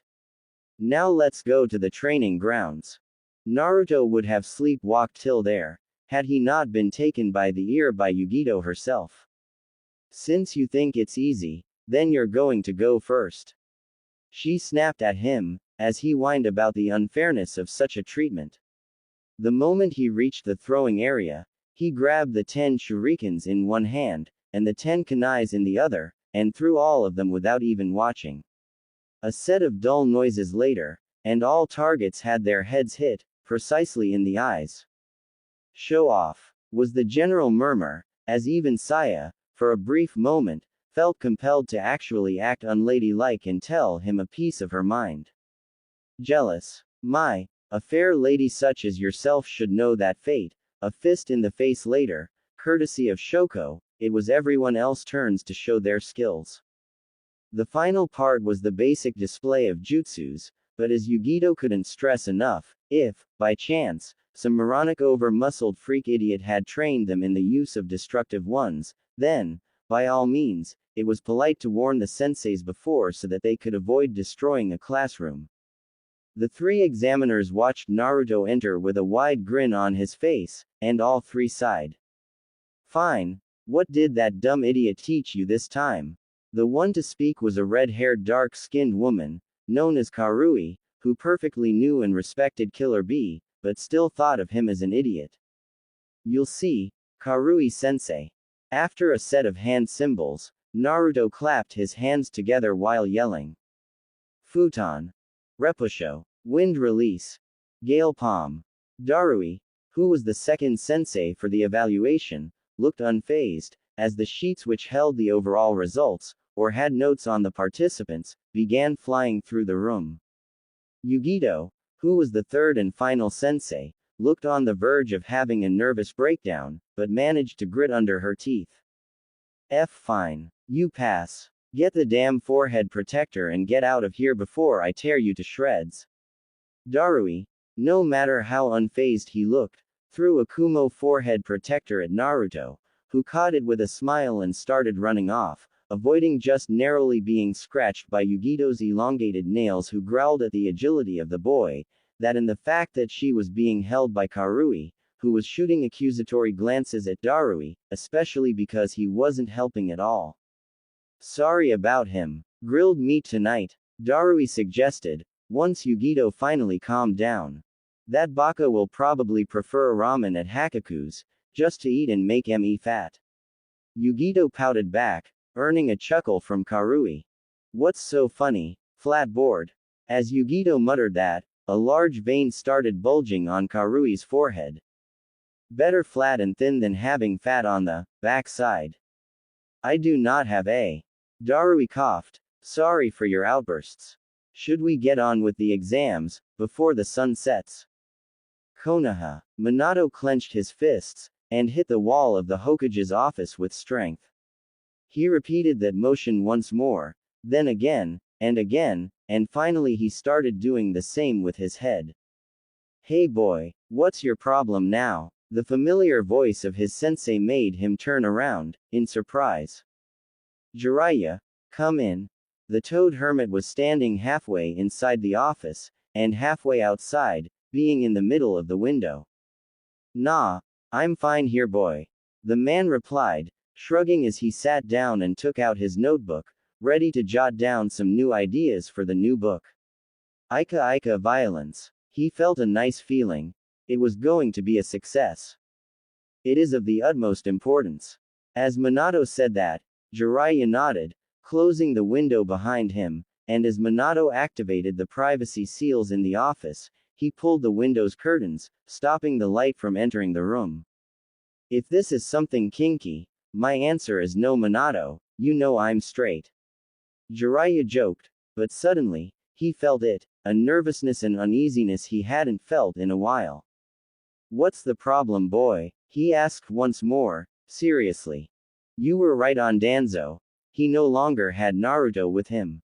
Now let's go to the training grounds. Naruto would have sleepwalked till there, had he not been taken by the ear by Yugito herself. Since you think it's easy, then you're going to go first. She snapped at him, as he whined about the unfairness of such a treatment. The moment he reached the throwing area, he grabbed the 10 shurikens in one hand, and the 10 kunais in the other, and threw all of them without even watching. A set of dull noises later, and all targets had their heads hit, precisely in the eyes. Show off, was the general murmur, as even Saya, for a brief moment, felt compelled to actually act unladylike and tell him a piece of her mind. Jealous. My, a fair lady such as yourself should know that fate, a fist in the face later, courtesy of Shoko, it was everyone else's turns to show their skills. The final part was the basic display of jutsus, but as Yugito couldn't stress enough, if, by chance, some moronic over-muscled freak idiot had trained them in the use of destructive ones, then, by all means, it was polite to warn the senseis before so that they could avoid destroying a classroom. The three examiners watched Naruto enter with a wide grin on his face, and all three sighed. Fine. What did that dumb idiot teach you this time? The one to speak was a red-haired dark-skinned woman, known as Karui, who perfectly knew and respected Killer Bee, but still thought of him as an idiot. You'll see, Karui-sensei. After a set of hand symbols, Naruto clapped his hands together while yelling. Futon. Repusho. Wind release. Gale palm. Darui, who was the second sensei for the evaluation, looked unfazed, as the sheets which held the overall results, or had notes on the participants, began flying through the room. Yugito, who was the third and final sensei, looked on the verge of having a nervous breakdown, but managed to grit under her teeth. Fine. You pass. Get the damn forehead protector and get out of here before I tear you to shreds. Darui, no matter how unfazed he looked, threw a Kumo forehead protector at Naruto, who caught it with a smile and started running off, avoiding just narrowly being scratched by Yugito's elongated nails, who growled at the agility of the boy, that and the fact that she was being held by Karui, who was shooting accusatory glances at Darui, especially because he wasn't helping at all. Sorry about him. Grilled meat tonight, Darui suggested, once Yugito finally calmed down. That baka will probably prefer ramen at Hakaku's, just to eat and make me fat. Yugito pouted back, earning a chuckle from Karui. What's so funny? Flat board. As Yugito muttered that, a large vein started bulging on Karui's forehead. Better flat and thin than having fat on the backside. I do not have a. Darui coughed. Sorry for your outbursts. Should we get on with the exams, before the sun sets? Konoha. Minato clenched his fists, and hit the wall of the Hokage's office with strength. He repeated that motion once more, then again, and finally he started doing the same with his head. Hey boy, what's your problem now? The familiar voice of his sensei made him turn around, in surprise. Jiraiya, come in. The toad hermit was standing halfway inside the office, and halfway outside, being in the middle of the window. Nah, I'm fine here boy. The man replied, shrugging as he sat down and took out his notebook, ready to jot down some new ideas for the new book. Ika violence. He felt a nice feeling. It was going to be a success. It is of the utmost importance. As Minato said that, Jiraiya nodded, closing the window behind him, and as Minato activated the privacy seals in the office, he pulled the window's curtains, stopping the light from entering the room. If this is something kinky, my answer is no Minato, you know I'm straight. Jiraiya joked, but suddenly, he felt it, a nervousness and uneasiness he hadn't felt in a while. What's the problem boy? He asked once more, seriously. You were right on Danzo. He no longer had Naruto with him.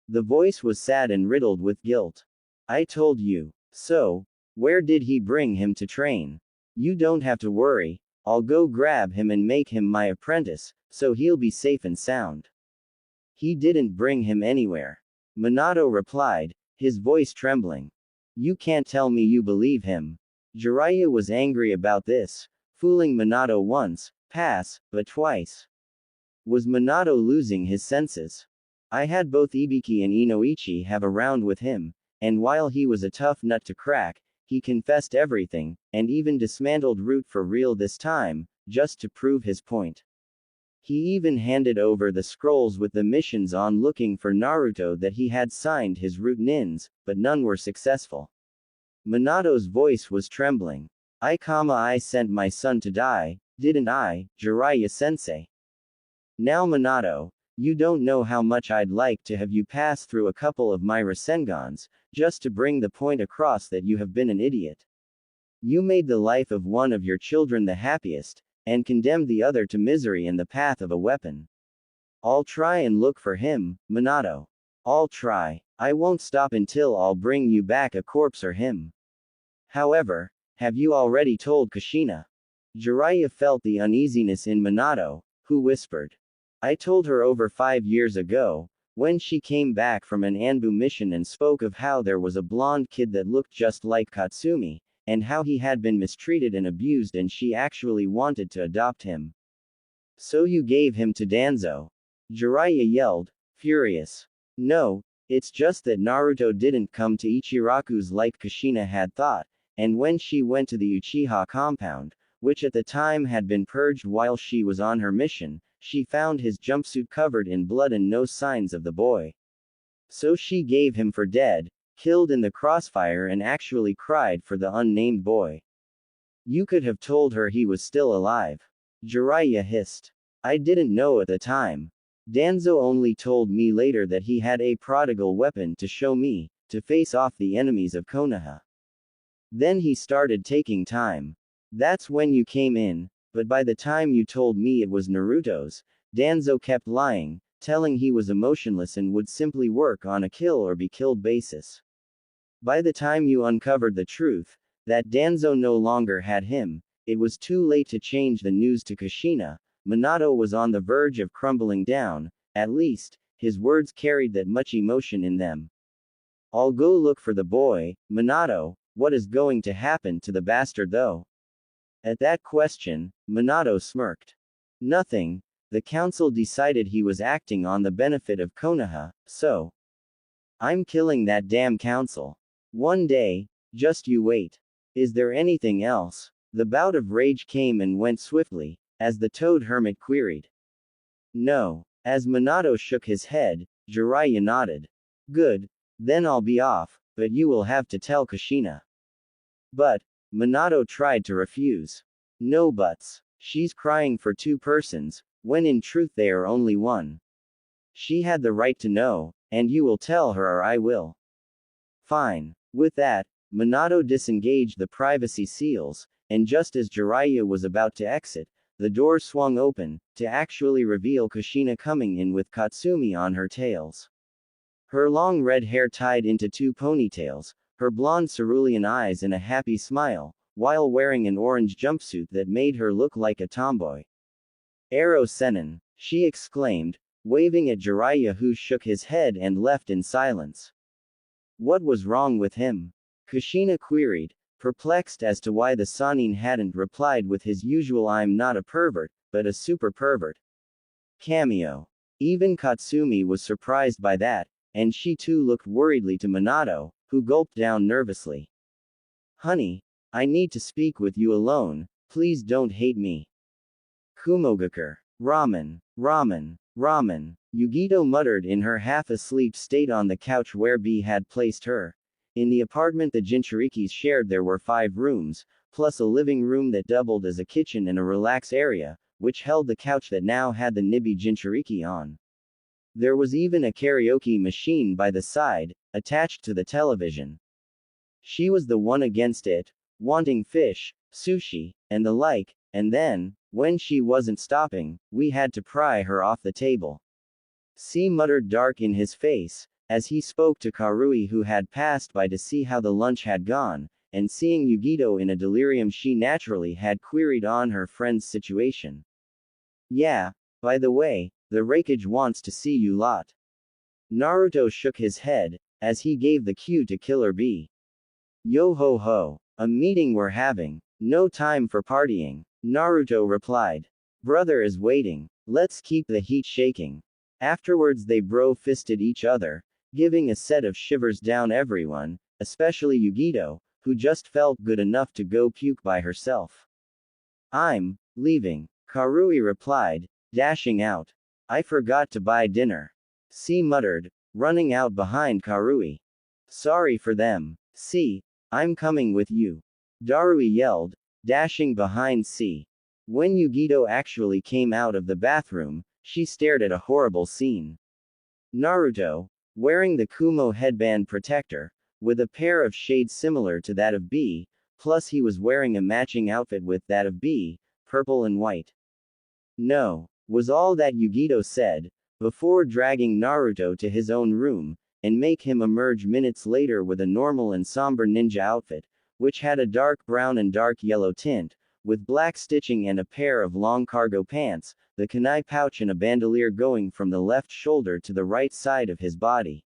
The voice was sad and riddled with guilt. I told you. So, where did he bring him to train? You don't have to worry, I'll go grab him and make him my apprentice, so he'll be safe and sound. He didn't bring him anywhere. Minato replied, his voice trembling. You can't tell me you believe him. Jiraiya was angry about this, fooling Minato once, but twice. Was Minato losing his senses? I had both Ibiki and Inoichi have a round with him, and while he was a tough nut to crack, he confessed everything, and even dismantled Root for real this time, just to prove his point. He even handed over the scrolls with the missions on looking for Naruto that he had signed his Root nins, but none were successful. Minato's voice was trembling. I sent my son to die, didn't I, Jiraiya-sensei? Now Minato, you don't know how much I'd like to have you pass through a couple of my Rasengans, just to bring the point across that you have been an idiot. You made the life of one of your children the happiest, and condemned the other to misery and the path of a weapon. I'll try and look for him, Minato. I'll try. I won't stop until I'll bring you back a corpse or him. However, have you already told Kushina? Jiraiya felt the uneasiness in Minato, who whispered. I told her over 5 years ago, when she came back from an Anbu mission and spoke of how there was a blonde kid that looked just like Katsumi, and how he had been mistreated and abused and she actually wanted to adopt him. So you gave him to Danzo? Jiraiya yelled, furious. No, it's just that Naruto didn't come to Ichiraku's like Kushina had thought, and when she went to the Uchiha compound, which at the time had been purged while she was on her mission, she found his jumpsuit covered in blood and no signs of the boy. So she gave him for dead, killed in the crossfire, and actually cried for the unnamed boy. You could have told her he was still alive. Jiraiya hissed. I didn't know at the time. Danzo only told me later that he had a prodigal weapon to show me, to face off the enemies of Konoha. Then he started taking time. That's when you came in, but by the time you told me it was Naruto's, Danzo kept lying, telling he was emotionless and would simply work on a kill or be killed basis. By the time you uncovered the truth, that Danzo no longer had him, it was too late to change the news to Kushina. Minato was on the verge of crumbling down, at least, his words carried that much emotion in them. I'll go look for the boy, Minato, what is going to happen to the bastard though? At that question, Minato smirked. Nothing, the council decided he was acting on the benefit of Konoha, so. I'm killing that damn council. One day, just you wait. Is there anything else? The bout of rage came and went swiftly, as the Toad Hermit queried. No. As Minato shook his head, Jiraiya nodded. Good, then I'll be off, but you will have to tell Kushina. But, Minato tried to refuse. No buts. She's crying for 2 persons, when in truth they are only one. She had the right to know, and you will tell her or I will. Fine. With that, Minato disengaged the privacy seals, and just as Jiraiya was about to exit, the door swung open, to actually reveal Kushina coming in with Katsumi on her tails. Her long red hair tied into 2 ponytails, her blonde cerulean eyes and a happy smile, while wearing an orange jumpsuit that made her look like a tomboy. Ero Sennin, she exclaimed, waving at Jiraiya, who shook his head and left in silence. What was wrong with him? Kushina queried, perplexed as to why the Sannin hadn't replied with his usual I'm not a pervert, but a super pervert. Cameo. Even Katsumi was surprised by that, and she too looked worriedly to Minato, who gulped down nervously. Honey, I need to speak with you alone, please don't hate me. Kumogakure. Ramen, ramen, ramen, Yugito muttered in her half-asleep state on the couch where B had placed her. In the apartment the Jinchurikis shared there were 5 rooms, plus a living room that doubled as a kitchen and a relax area, which held the couch that now had the Nibi Jinchuriki on. There was even a karaoke machine by the side, attached to the television. She was the one against it, wanting fish, sushi, and the like, and then, when she wasn't stopping, we had to pry her off the table. C muttered dark in his face, as he spoke to Karui, who had passed by to see how the lunch had gone, and seeing Yugito in a delirium she naturally had queried on her friend's situation. Yeah, by the way, the Raikage wants to see you lot. Naruto shook his head, as he gave the cue to Killer B. Yo ho ho. A meeting we're having. No time for partying. Naruto replied. Brother is waiting. Let's keep the heat shaking. Afterwards they bro-fisted each other, giving a set of shivers down everyone, especially Yugito, who just felt good enough to go puke by herself. I'm leaving, Karui replied, dashing out. I forgot to buy dinner. C muttered, running out behind Karui. Sorry for them. C, I'm coming with you. Darui yelled, dashing behind C. When Yugito actually came out of the bathroom, she stared at a horrible scene. Naruto, wearing the Kumo headband protector, with a pair of shades similar to that of B, plus he was wearing a matching outfit with that of B, purple and white. No, was all that Yugito said, before dragging Naruto to his own room, and make him emerge minutes later with a normal and somber ninja outfit, which had a dark brown and dark yellow tint, with black stitching and a pair of long cargo pants, the kunai pouch and a bandolier going from the left shoulder to the right side of his body.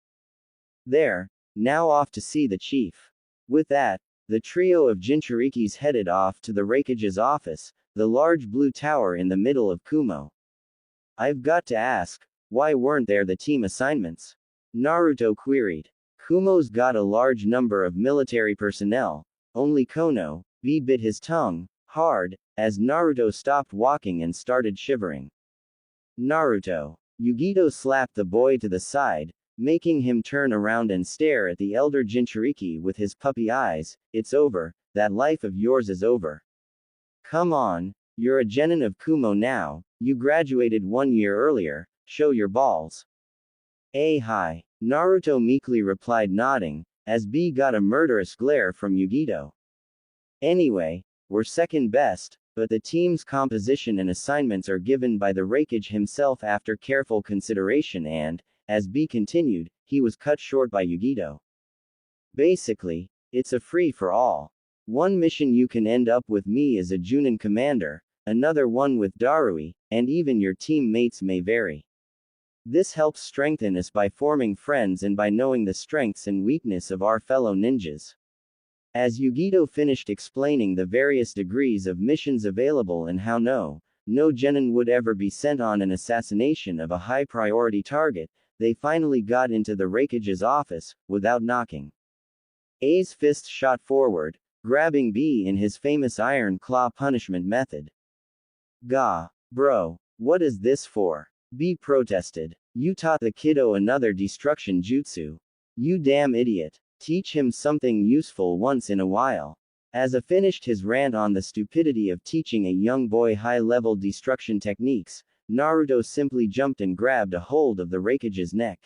There, now off to see the chief. With that, the trio of Jinchurikis headed off to the Raikage's office, the large blue tower in the middle of Kumo. I've got to ask, why weren't there the team assignments? Naruto queried. Kumo's got a large number of military personnel, only Kono. B bit his tongue, hard, as Naruto stopped walking and started shivering. Naruto. Yugito slapped the boy to the side, making him turn around and stare at the elder Jinchuriki with his puppy eyes. It's over, that life of yours is over. Come on, you're a genin of Kumo now, you graduated 1 year earlier, show your balls. Hi. Naruto meekly replied, nodding, as B got a murderous glare from Yugito. Anyway, we're second best, but the team's composition and assignments are given by the Raikage himself after careful consideration and, as B continued, he was cut short by Yugito. Basically, it's a free-for-all. One mission you can end up with me as a Junin commander, another one with Darui, and even your teammates may vary. This helps strengthen us by forming friends and by knowing the strengths and weakness of our fellow ninjas. As Yugito finished explaining the various degrees of missions available and how no genin would ever be sent on an assassination of a high-priority target, they finally got into the Raikage's office, without knocking. A's fist shot forward, grabbing B in his famous iron claw punishment method. Gah, bro, what is this for? B protested. You taught the kiddo another destruction jutsu. You damn idiot. Teach him something useful once in a while. As A finished his rant on the stupidity of teaching a young boy high-level destruction techniques, Naruto simply jumped and grabbed a hold of the Raikage's neck.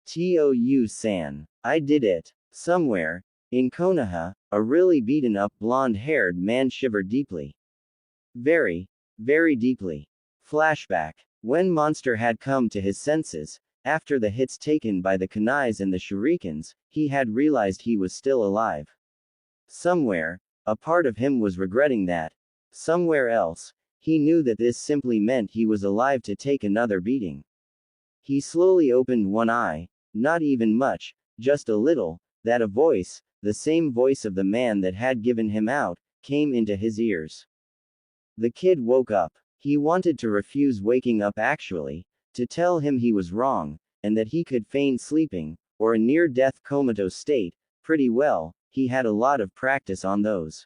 Tou-san. I did it. Somewhere, in Konoha, a really beaten-up blonde-haired man shivered deeply. Very, very deeply. Flashback. When Monster had come to his senses, after the hits taken by the kunais and the shurikens, he had realized he was still alive. Somewhere, a part of him was regretting that. Somewhere else, he knew that this simply meant he was alive to take another beating. He slowly opened one eye, not even much, just a little, that a voice, the same voice of the man that had given him out, came into his ears. The kid woke up. He wanted to refuse waking up actually, to tell him he was wrong, and that he could feign sleeping, or a near-death comatose state, pretty well, he had a lot of practice on those.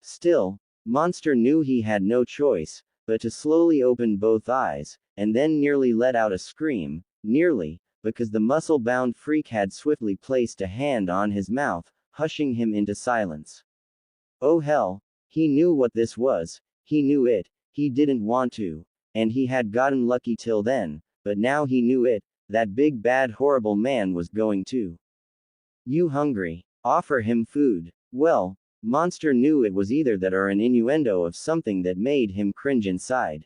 Still, Monster knew he had no choice, but to slowly open both eyes, and then nearly let out a scream, nearly, because the muscle-bound freak had swiftly placed a hand on his mouth, hushing him into silence. Oh hell, he knew what this was, he knew it. He didn't want to, and he had gotten lucky till then, but now he knew it, that big bad horrible man was going to. You hungry? Offer him food. Well, Monster knew it was either that or an innuendo of something that made him cringe inside.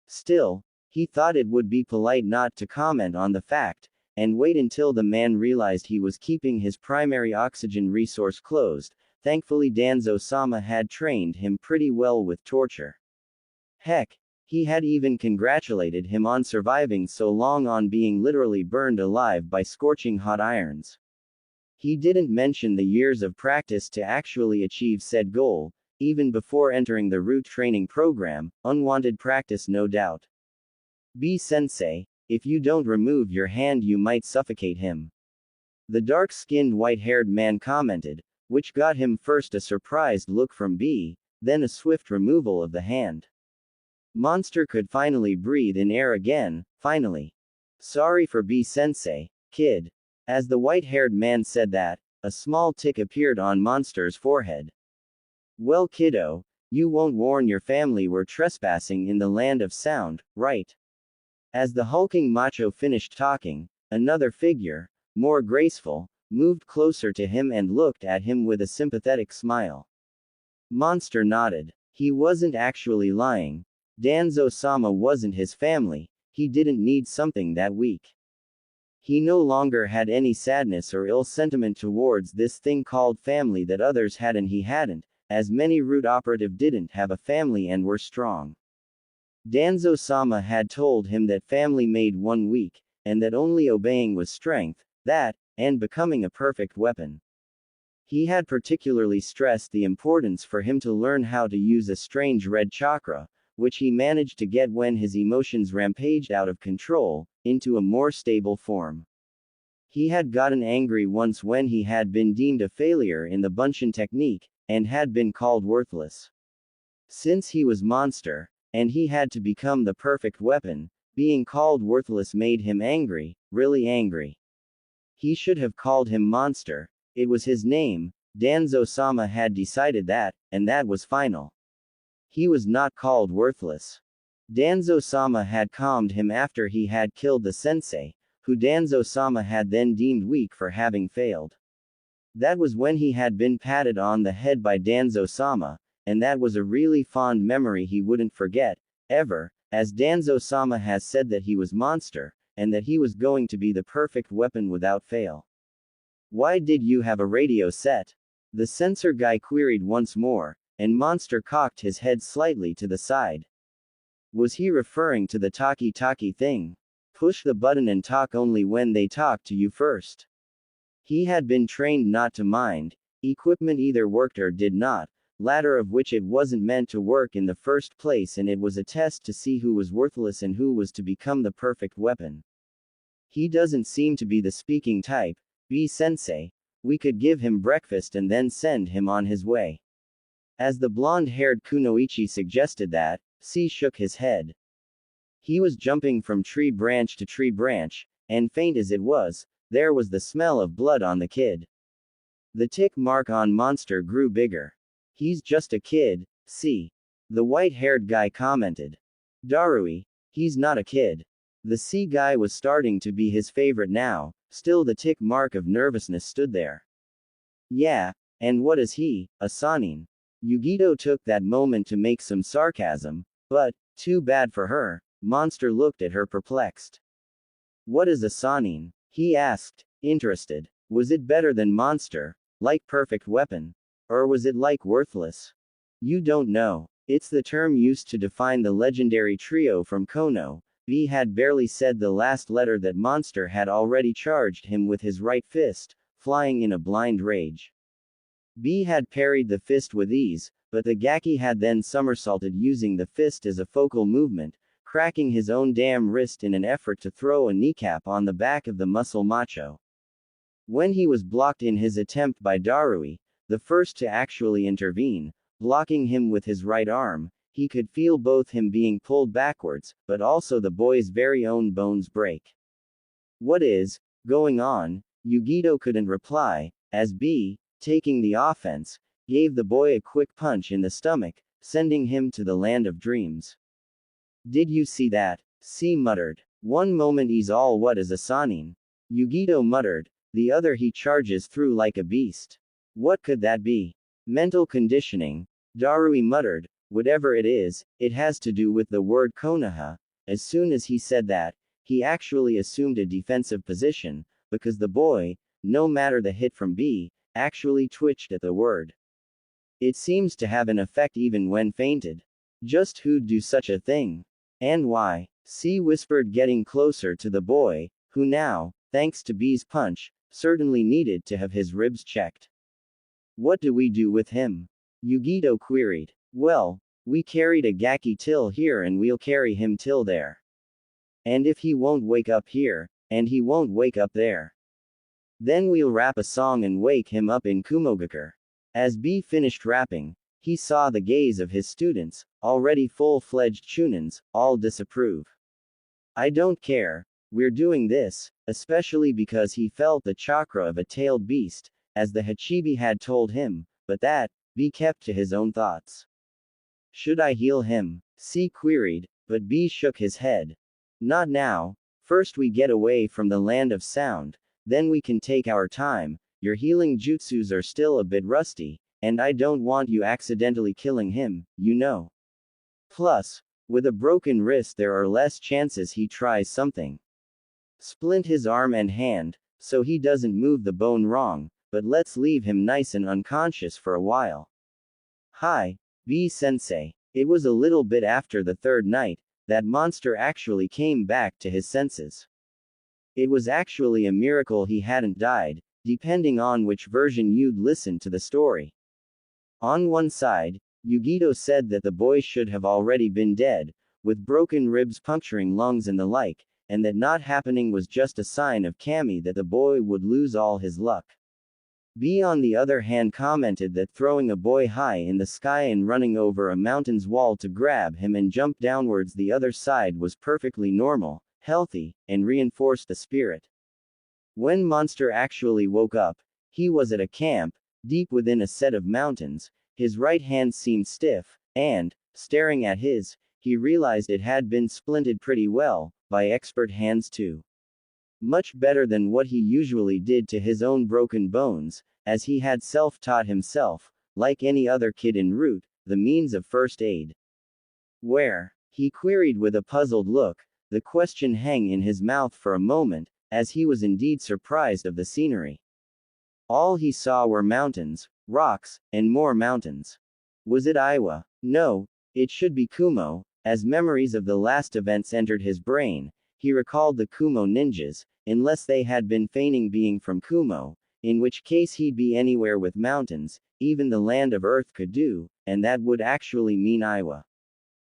Still, he thought it would be polite not to comment on the fact, and wait until the man realized he was keeping his primary oxygen resource closed. Thankfully Danzo-sama had trained him pretty well with torture. Heck, he had even congratulated him on surviving so long on being literally burned alive by scorching hot irons. He didn't mention the years of practice to actually achieve said goal, even before entering the root training program, unwanted practice no doubt. B-sensei, if you don't remove your hand you might suffocate him. The dark-skinned white-haired man commented, which got him first a surprised look from B, then a swift removal of the hand. Monster could finally breathe in air again, finally. Sorry for B-sensei, kid. As the white-haired man said that, a small tick appeared on Monster's forehead. Well kiddo, you won't warn your family we're trespassing in the land of sound, right? As the hulking macho finished talking, another figure, more graceful, moved closer to him and looked at him with a sympathetic smile. Monster nodded. He wasn't actually lying. Danzo-sama wasn't his family, he didn't need something that weak. He no longer had any sadness or ill sentiment towards this thing called family that others had and he hadn't, as many root operative didn't have a family and were strong. Danzo-sama had told him that family made one weak, and that only obeying was strength, that, and becoming a perfect weapon. He had particularly stressed the importance for him to learn how to use a strange red chakra, which he managed to get when his emotions rampaged out of control, into a more stable form. He had gotten angry once when he had been deemed a failure in the Bunshin technique, and had been called worthless. Since he was monster, and he had to become the perfect weapon, being called worthless made him angry, really angry. He should have called him monster, it was his name, Danzo-sama had decided that, and that was final. He was not called worthless. Danzo-sama had calmed him after he had killed the sensei, who Danzo-sama had then deemed weak for having failed. That was when he had been patted on the head by Danzo-sama, and that was a really fond memory he wouldn't forget, ever, as Danzo-sama has said that he was monster, and that he was going to be the perfect weapon without fail. Why did you have a radio set? The censor guy queried once more, and Monster cocked his head slightly to the side. Was he referring to the talkie-talkie thing? Push the button and talk only when they talk to you first. He had been trained not to mind, equipment either worked or did not, latter of which it wasn't meant to work in the first place, and it was a test to see who was worthless and who was to become the perfect weapon. He doesn't seem to be the speaking type, B-sensei. We could give him breakfast and then send him on his way. As the blonde-haired Kunoichi suggested that, C shook his head. He was jumping from tree branch to tree branch, and faint as it was, there was the smell of blood on the kid. The tick mark on Monster grew bigger. He's just a kid, C. The white-haired guy commented. Darui, he's not a kid. The C guy was starting to be his favorite now, still the tick mark of nervousness stood there. Yeah, and what is he, a Sanin? Yugito took that moment to make some sarcasm, but, too bad for her, Monster looked at her perplexed. What is a Sanin? He asked, interested. Was it better than monster, like perfect weapon? Or was it like worthless? You don't know. It's the term used to define the legendary trio from Kono. B had barely said the last letter that Monster had already charged him with his right fist, flying in a blind rage. B had parried the fist with ease, but the Gaki had then somersaulted using the fist as a focal movement, cracking his own damn wrist in an effort to throw a kneecap on the back of the muscle macho. When he was blocked in his attempt by Darui, the first to actually intervene, blocking him with his right arm, he could feel both him being pulled backwards, but also the boy's very own bones break. What is going on? Yugito couldn't reply, as B, taking the offense, gave the boy a quick punch in the stomach, sending him to the land of dreams. Did you see that? C muttered. One moment he's all what is a Sanin? Yugito muttered, the other he charges through like a beast. What could that be? Mental conditioning. Darui muttered, whatever it is, it has to do with the word Konoha. As soon as he said that, he actually assumed a defensive position, because the boy, no matter the hit from B, actually twitched at the word. It seems to have an effect even when fainted. Just who'd do such a thing? And why? C whispered, getting closer to the boy, who now, thanks to B's punch, certainly needed to have his ribs checked. What do we do with him? Yugito queried. Well, we carried a Gaki till here and we'll carry him till there. And if he won't wake up here, and he won't wake up there, then we'll rap a song and wake him up in Kumogakure. As B finished rapping, he saw the gaze of his students, already full-fledged chunins, all disapprove. I don't care, we're doing this, especially because he felt the chakra of a tailed beast, as the Hachibi had told him, but that, B kept to his own thoughts. Should I heal him? C queried, but B shook his head. Not now, first we get away from the land of sound, then we can take our time, your healing jutsus are still a bit rusty, and I don't want you accidentally killing him, you know. Plus, with a broken wrist there are less chances he tries something. Splint his arm and hand, so he doesn't move the bone wrong, but let's leave him nice and unconscious for a while. Hi, B-sensei. It was a little bit after the third night that monster actually came back to his senses. It was actually a miracle he hadn't died, depending on which version you'd listen to the story. On one side, Yugito said that the boy should have already been dead, with broken ribs puncturing lungs and the like, and that not happening was just a sign of Kami that the boy would lose all his luck. B on the other hand commented that throwing a boy high in the sky and running over a mountain's wall to grab him and jump downwards the other side was perfectly normal, healthy, and reinforced the spirit. When Monster actually woke up, he was at a camp, deep within a set of mountains. His right hand seemed stiff, and, staring at his, he realized it had been splinted pretty well, by expert hands too. Much better than what he usually did to his own broken bones, as he had self-taught himself, like any other kid en route, the means of first aid. Where? He queried with a puzzled look, the question hung in his mouth for a moment, as he was indeed surprised of the scenery. All he saw were mountains, rocks, and more mountains. Was it Iwa? No, it should be Kumo. As memories of the last events entered his brain, he recalled the Kumo ninjas, unless they had been feigning being from Kumo, in which case he'd be anywhere with mountains, even the land of Earth could do, and that would actually mean Iwa.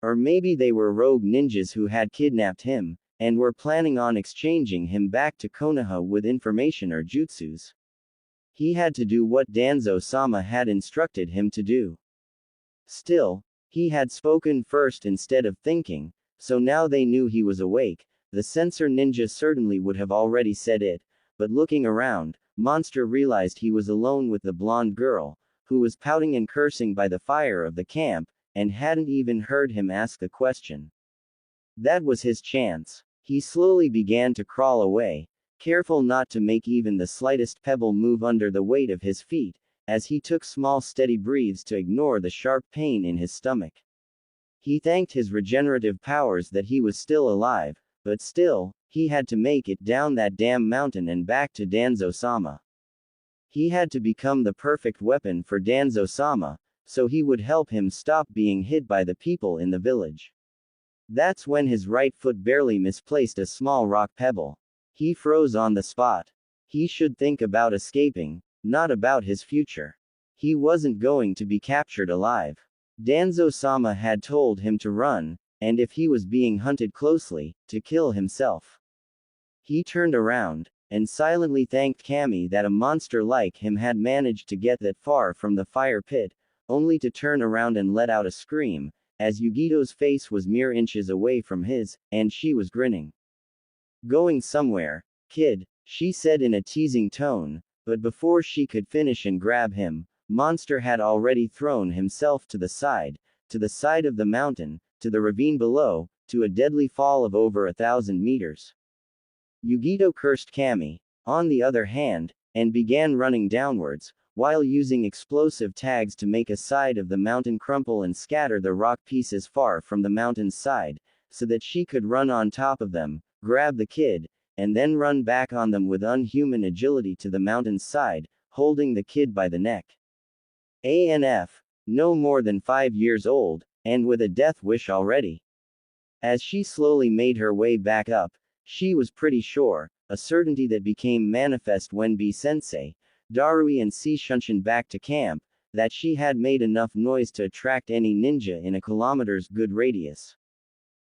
Or maybe they were rogue ninjas who had kidnapped him, and were planning on exchanging him back to Konoha with information or jutsus. He had to do what Danzo-sama had instructed him to do. Still, he had spoken first instead of thinking, so now they knew he was awake. The censor ninja certainly would have already said it, but looking around, Monster realized he was alone with the blonde girl, who was pouting and cursing by the fire of the camp, and hadn't even heard him ask the question. That was his chance. He slowly began to crawl away, careful not to make even the slightest pebble move under the weight of his feet, as he took small steady breaths to ignore the sharp pain in his stomach. He thanked his regenerative powers that he was still alive, but still, he had to make it down that damn mountain and back to Danzo-sama. He had to become the perfect weapon for Danzo-sama, so he would help him stop being hit by the people in the village. That's when his right foot barely misplaced a small rock pebble. He froze on the spot. He should think about escaping, not about his future. He wasn't going to be captured alive. Danzo-sama had told him to run, and if he was being hunted closely, to kill himself. He turned around, and silently thanked Kami that a monster like him had managed to get that far from the fire pit, only to turn around and let out a scream, as Yugito's face was mere inches away from his, and she was grinning. Going somewhere, kid, she said in a teasing tone, but before she could finish and grab him, Monster had already thrown himself to the side of the mountain, to the ravine below, to a deadly fall of over 1,000 meters. Yugito cursed Kami, on the other hand, and began running downwards, while using explosive tags to make a side of the mountain crumple and scatter the rock pieces far from the mountain's side, so that she could run on top of them, grab the kid, and then run back on them with unhuman agility to the mountain's side, holding the kid by the neck. ANF, no more than 5 years old, and with a death wish already. As she slowly made her way back up, she was pretty sure, a certainty that became manifest when B-sensei, Darui and C shunshin back to camp, that she had made enough noise to attract any ninja in a kilometer's good radius.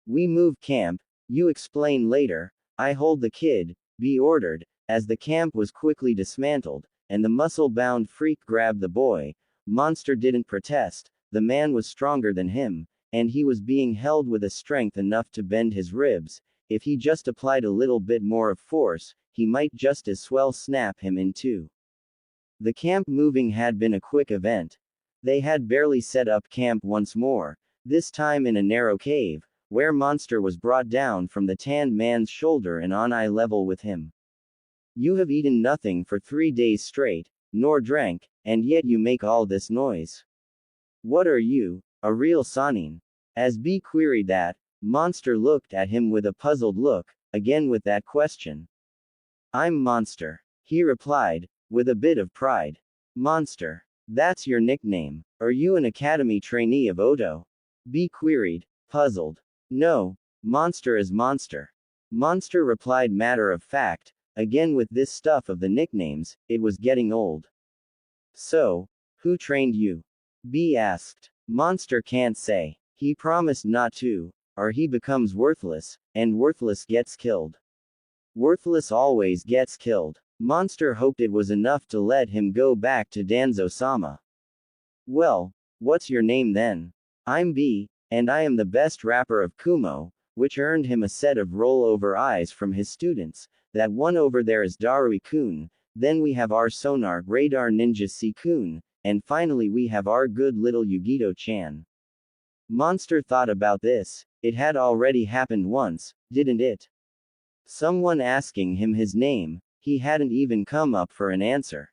We move camp, you explain later, I hold the kid, B ordered, as the camp was quickly dismantled, and the muscle-bound freak grabbed the boy. Monster didn't protest, the man was stronger than him, and he was being held with a strength enough to bend his ribs. If he just applied a little bit more of force, he might just as well snap him in two. The camp moving had been a quick event. They had barely set up camp once more, this time in a narrow cave, where Monster was brought down from the tanned man's shoulder and on eye level with him. You have eaten nothing for 3 days straight, nor drank, and yet you make all this noise. What are you, a real Sanin? As B queried that, Monster looked at him with a puzzled look, again with that question. I'm Monster, he replied, with a bit of pride. Monster. That's your nickname. Are you an academy trainee of Oto? B queried, puzzled. No, Monster is Monster. Monster replied matter of fact, again with this stuff of the nicknames, it was getting old. So, who trained you? B asked. Monster can't say. He promised not to, or he becomes worthless, and worthless gets killed. Worthless always gets killed. Monster hoped it was enough to let him go back to Danzo-sama. Well, what's your name then? I'm B, and I am the best rapper of Kumo, which earned him a set of rollover eyes from his students. That one over there is Darui-kun, then we have our sonar radar ninja C-kun, and finally we have our good little Yugito-chan. Monster thought about this, it had already happened once, didn't it? Someone asking him his name, he hadn't even come up for an answer.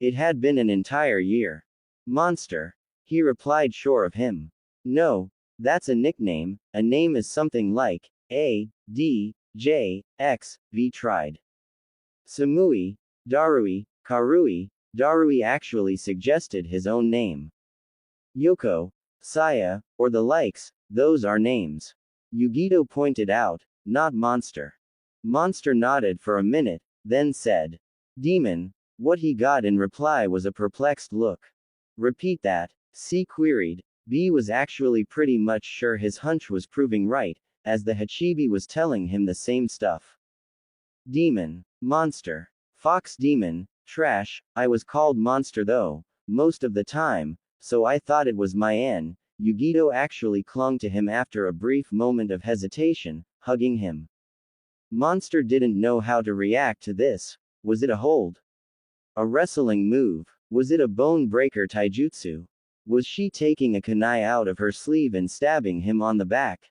It had been an entire year. Monster. He replied sure of him. No, that's a nickname, a name is something like, A, D, J, X, V tried. Samui, Darui, Karui, Darui actually suggested his own name. Yoko, Saya, or the likes, those are names. Yugito pointed out, not Monster. Monster nodded for a minute, then said, Demon. What he got in reply was a perplexed look. Repeat that, C queried. B was actually pretty much sure his hunch was proving right, as the Hachibi was telling him the same stuff. Demon. Monster. Fox demon. Trash. I was called Monster though, most of the time, so I thought it was my N. Yugito actually clung to him after a brief moment of hesitation, hugging him. Monster didn't know how to react to this. Was it a hold? A wrestling move? Was it a bone breaker taijutsu? Was she taking a kunai out of her sleeve and stabbing him on the back?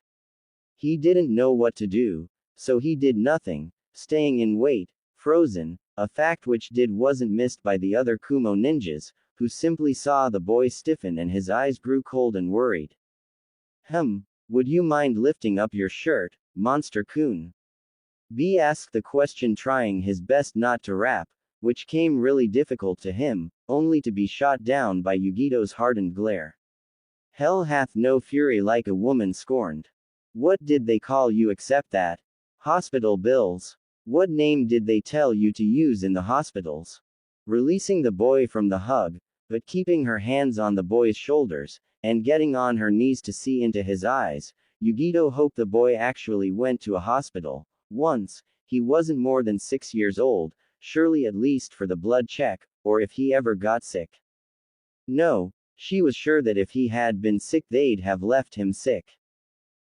He didn't know what to do, so he did nothing, staying in wait, frozen, a fact which wasn't missed by the other Kumo ninjas, who simply saw the boy stiffen and his eyes grew cold and worried. Would you mind lifting up your shirt, Monster-kun? B asked the question, trying his best not to rap, which came really difficult to him, only to be shot down by Yugito's hardened glare. Hell hath no fury like a woman scorned. What did they call you except that? Hospital bills. What name did they tell you to use in the hospitals? Releasing the boy from the hug, but keeping her hands on the boy's shoulders, and getting on her knees to see into his eyes, Yugito hoped the boy actually went to a hospital. Once, he wasn't more than 6 years old, surely at least for the blood check, or if he ever got sick. No, she was sure that if he had been sick they'd have left him sick.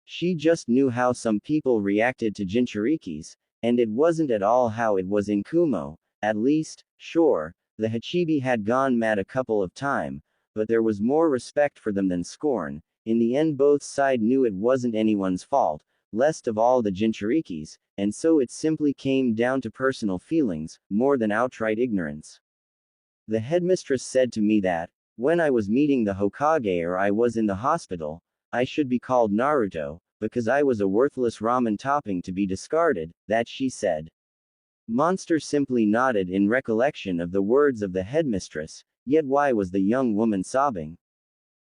She just knew how some people reacted to Jinchurikis, and it wasn't at all how it was in Kumo, at least, sure, the Hachibi had gone mad a couple of times, but there was more respect for them than scorn. In the end both sides knew it wasn't anyone's fault, least of all the Jinchurikis, and so it simply came down to personal feelings, more than outright ignorance. The headmistress said to me that, when I was meeting the Hokage or I was in the hospital, I should be called Naruto, because I was a worthless ramen topping to be discarded, that she said. Monster simply nodded in recollection of the words of the headmistress, yet why was the young woman sobbing?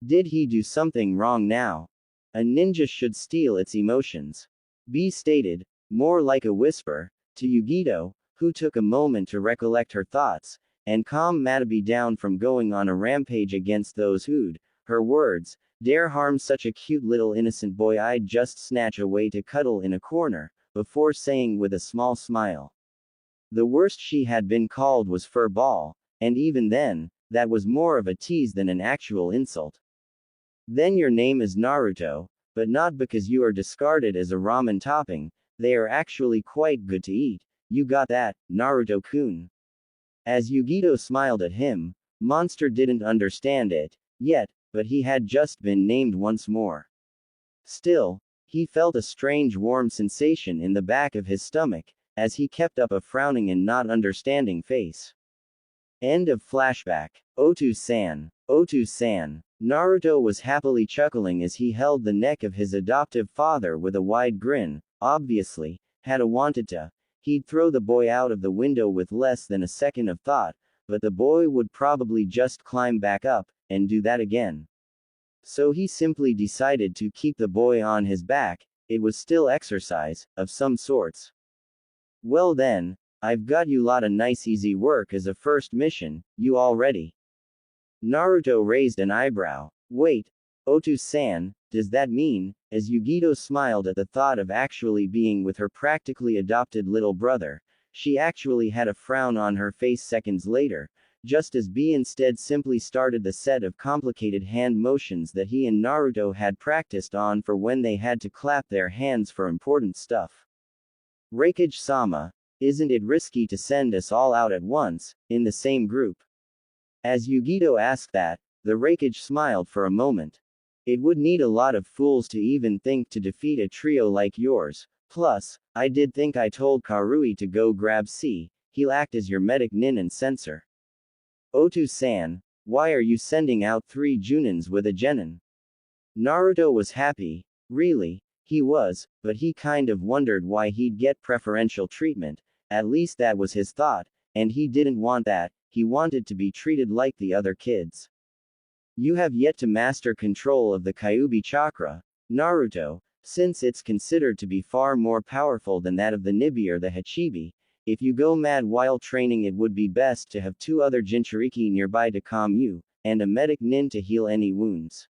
Did he do something wrong now? A ninja should steal its emotions. B stated, more like a whisper, to Yugito, who took a moment to recollect her thoughts, and calm Matabi down from going on a rampage against those who'd, her words, dare harm such a cute little innocent boy. I'd just snatch away to cuddle in a corner, before saying with a small smile. The worst she had been called was fur ball, and even then, that was more of a tease than an actual insult. Then your name is Naruto, but not because you are discarded as a ramen topping, they are actually quite good to eat. You got that, Naruto-kun. As Yugito smiled at him, Monster didn't understand it, yet, but he had just been named once more. Still, he felt a strange warm sensation in the back of his stomach, as he kept up a frowning and not understanding face. End of flashback. Otu-san. Otu-san. Naruto was happily chuckling as he held the neck of his adoptive father with a wide grin. Obviously, had a wanted to, he'd throw the boy out of the window with less than a second of thought, but the boy would probably just climb back up, and do that again. So he simply decided to keep the boy on his back. It was still exercise, of some sorts. Well then, I've got you lot of nice easy work as a first mission, you all ready? Naruto raised an eyebrow. Wait, Otu-san, does that mean, as Yugito smiled at the thought of actually being with her practically adopted little brother, she actually had a frown on her face seconds later, just as B instead simply started the set of complicated hand motions that he and Naruto had practiced on for when they had to clap their hands for important stuff. Raikage-sama, isn't it risky to send us all out at once, in the same group? As Yugito asked that, the Raikage smiled for a moment. It would need a lot of fools to even think to defeat a trio like yours. Plus, I did think I told Karui to go grab C, he'll act as your medic nin and sensor. Otu-san, why are you sending out 3 Junins with a genin? Naruto was happy, really, he was, but he kind of wondered why he'd get preferential treatment, at least that was his thought, and he didn't want that, he wanted to be treated like the other kids. You have yet to master control of the Kyuubi chakra, Naruto, since it's considered to be far more powerful than that of the Nibi or the Hachibi. If you go mad while training, it would be best to have 2 other Jinchuriki nearby to calm you, and a medic nin to heal any wounds.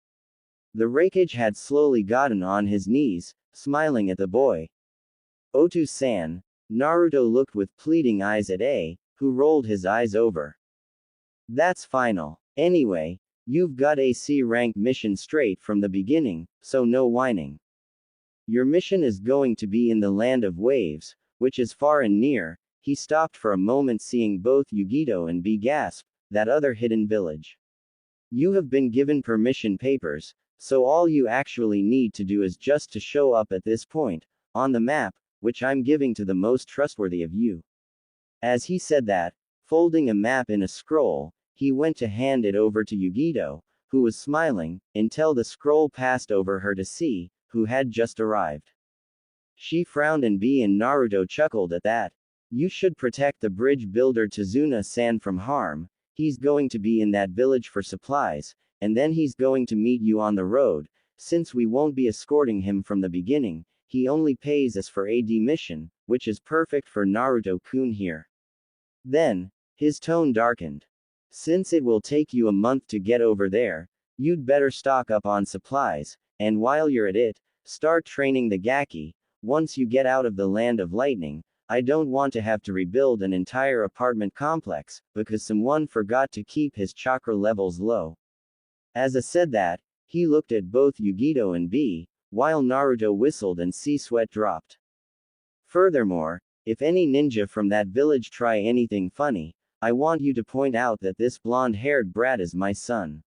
The Raikage had slowly gotten on his knees, smiling at the boy. Otu-san. Naruto looked with pleading eyes at A, who rolled his eyes over. That's final. Anyway, you've got a C-rank mission straight from the beginning, so no whining. Your mission is going to be in the Land of Waves, which is far and near. He stopped for a moment, seeing both Yugito and B gasp, that other hidden village. You have been given permission papers, so all you actually need to do is just to show up at this point, on the map, which I'm giving to the most trustworthy of you. As he said that, folding a map in a scroll, he went to hand it over to Yugito, who was smiling, until the scroll passed over her to C, who had just arrived. She frowned and B and Naruto chuckled at that. You should protect the bridge builder Tazuna-san from harm. He's going to be in that village for supplies, and then he's going to meet you on the road. Since we won't be escorting him from the beginning, he only pays us for AD mission, which is perfect for Naruto-kun here. Then, his tone darkened. Since it will take you a month to get over there, you'd better stock up on supplies, and while you're at it, start training the Gaki. Once you get out of the Land of Lightning, I don't want to have to rebuild an entire apartment complex, because someone forgot to keep his chakra levels low. As I said that, he looked at both Yugito and B, while Naruto whistled and C sweat dropped. Furthermore, if any ninja from that village try anything funny, I want you to point out that this blonde-haired brat is my son.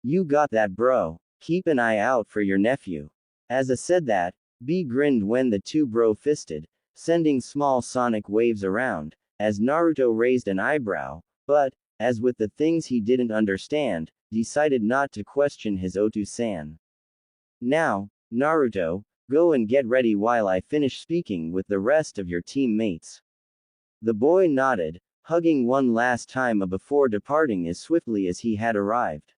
You got that, bro? Keep an eye out for your nephew. As I said that, B grinned when the two bro-fisted, sending small sonic waves around, as Naruto raised an eyebrow, but, as with the things he didn't understand, decided not to question his Otu-san. Now, Naruto, go and get ready while I finish speaking with the rest of your teammates. The boy nodded, hugging one last time before departing as swiftly as he had arrived.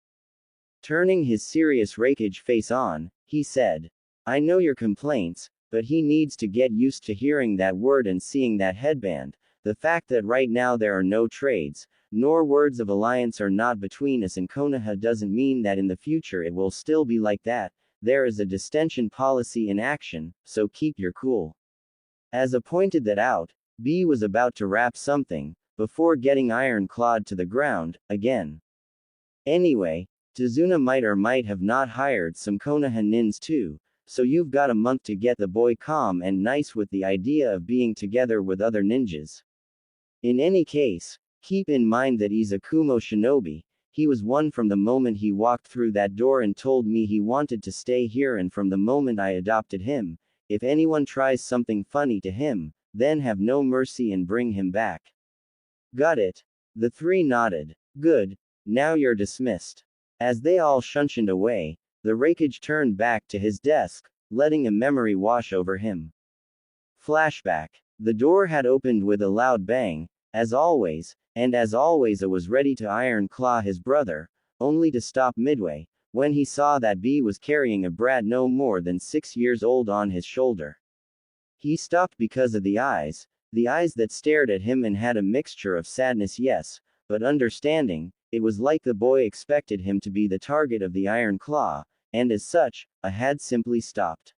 Turning his serious Raikage face on, he said, I know your complaints, but he needs to get used to hearing that word and seeing that headband. The fact that right now there are no trades, nor words of alliance are not between us and Konoha doesn't mean that in the future it will still be like that. There is a distension policy in action, so keep your cool. As I pointed that out, B was about to rap something, before getting iron-clawed to the ground, again. Anyway, Tazuna might or might have not hired some Konoha nins too, so you've got a month to get the boy calm and nice with the idea of being together with other ninjas. In any case, keep in mind that he's a Kumo shinobi. He was one from the moment he walked through that door and told me he wanted to stay here, and from the moment I adopted him. If anyone tries something funny to him, then have no mercy and bring him back. Got it? The three nodded. Good. Now you're dismissed. As they all shunshined away, the Raikage turned back to his desk, letting a memory wash over him. Flashback. The door had opened with a loud bang, as always, and as always was ready to iron claw his brother, only to stop midway, when he saw that B was carrying a brat no more than 6 years old on his shoulder. He stopped because of the eyes that stared at him and had a mixture of sadness, yes, but understanding. It was like the boy expected him to be the target of the iron claw, and as such, had simply stopped.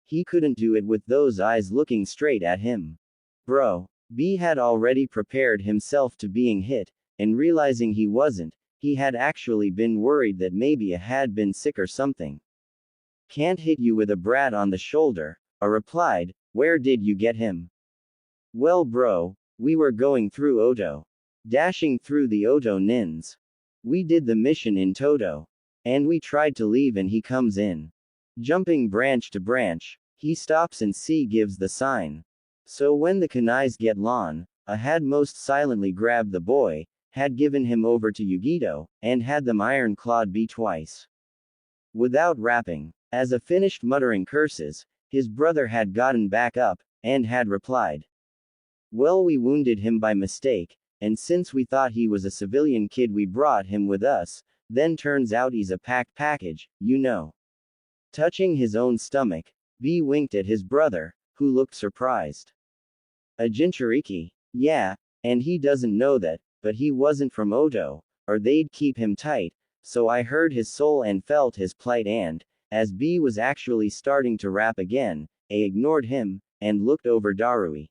He couldn't do it with those eyes looking straight at him. Bro. B had already prepared himself to being hit, and realizing he wasn't, he had actually been worried that maybe a had been sick or something. Can't hit you with a brat on the shoulder, I replied. Where did you get him? Well bro, we were going through Oto. Dashing through the Oto nins. We did the mission in Toto. And we tried to leave and he comes in. Jumping branch to branch, he stops and C gives the sign. So when the kunais get Lon, a had most silently grabbed the boy, had given him over to Yugito, and had them iron-clawed B twice. Without rapping, as a finished muttering curses, his brother had gotten back up, and had replied. Well, we wounded him by mistake, and since we thought he was a civilian kid we brought him with us, then turns out he's a packed package, you know. Touching his own stomach, B winked at his brother, who looked surprised. A Jinchuriki? Yeah, and he doesn't know that, but he wasn't from Oto, or they'd keep him tight, so I heard his soul and felt his plight and, as B was actually starting to rap again, A ignored him, and looked over Darui.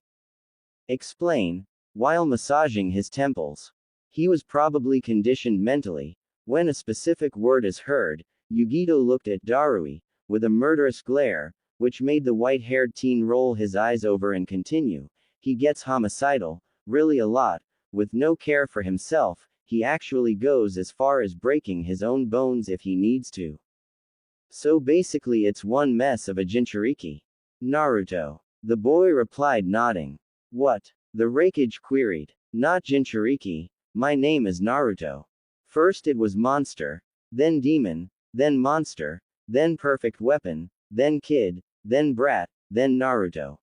Explain. While massaging his temples. He was probably conditioned mentally. When a specific word is heard, Yugito looked at Darui, with a murderous glare, which made the white-haired teen roll his eyes over and continue. He gets homicidal, really a lot, with no care for himself, he actually goes as far as breaking his own bones if he needs to. So basically it's one mess of a Jinchuriki. Naruto. The boy replied nodding. What? The Raikage queried. Not Jinchuriki, my name is Naruto. First it was monster, then demon, then monster, then perfect weapon, then kid, then brat, then Naruto.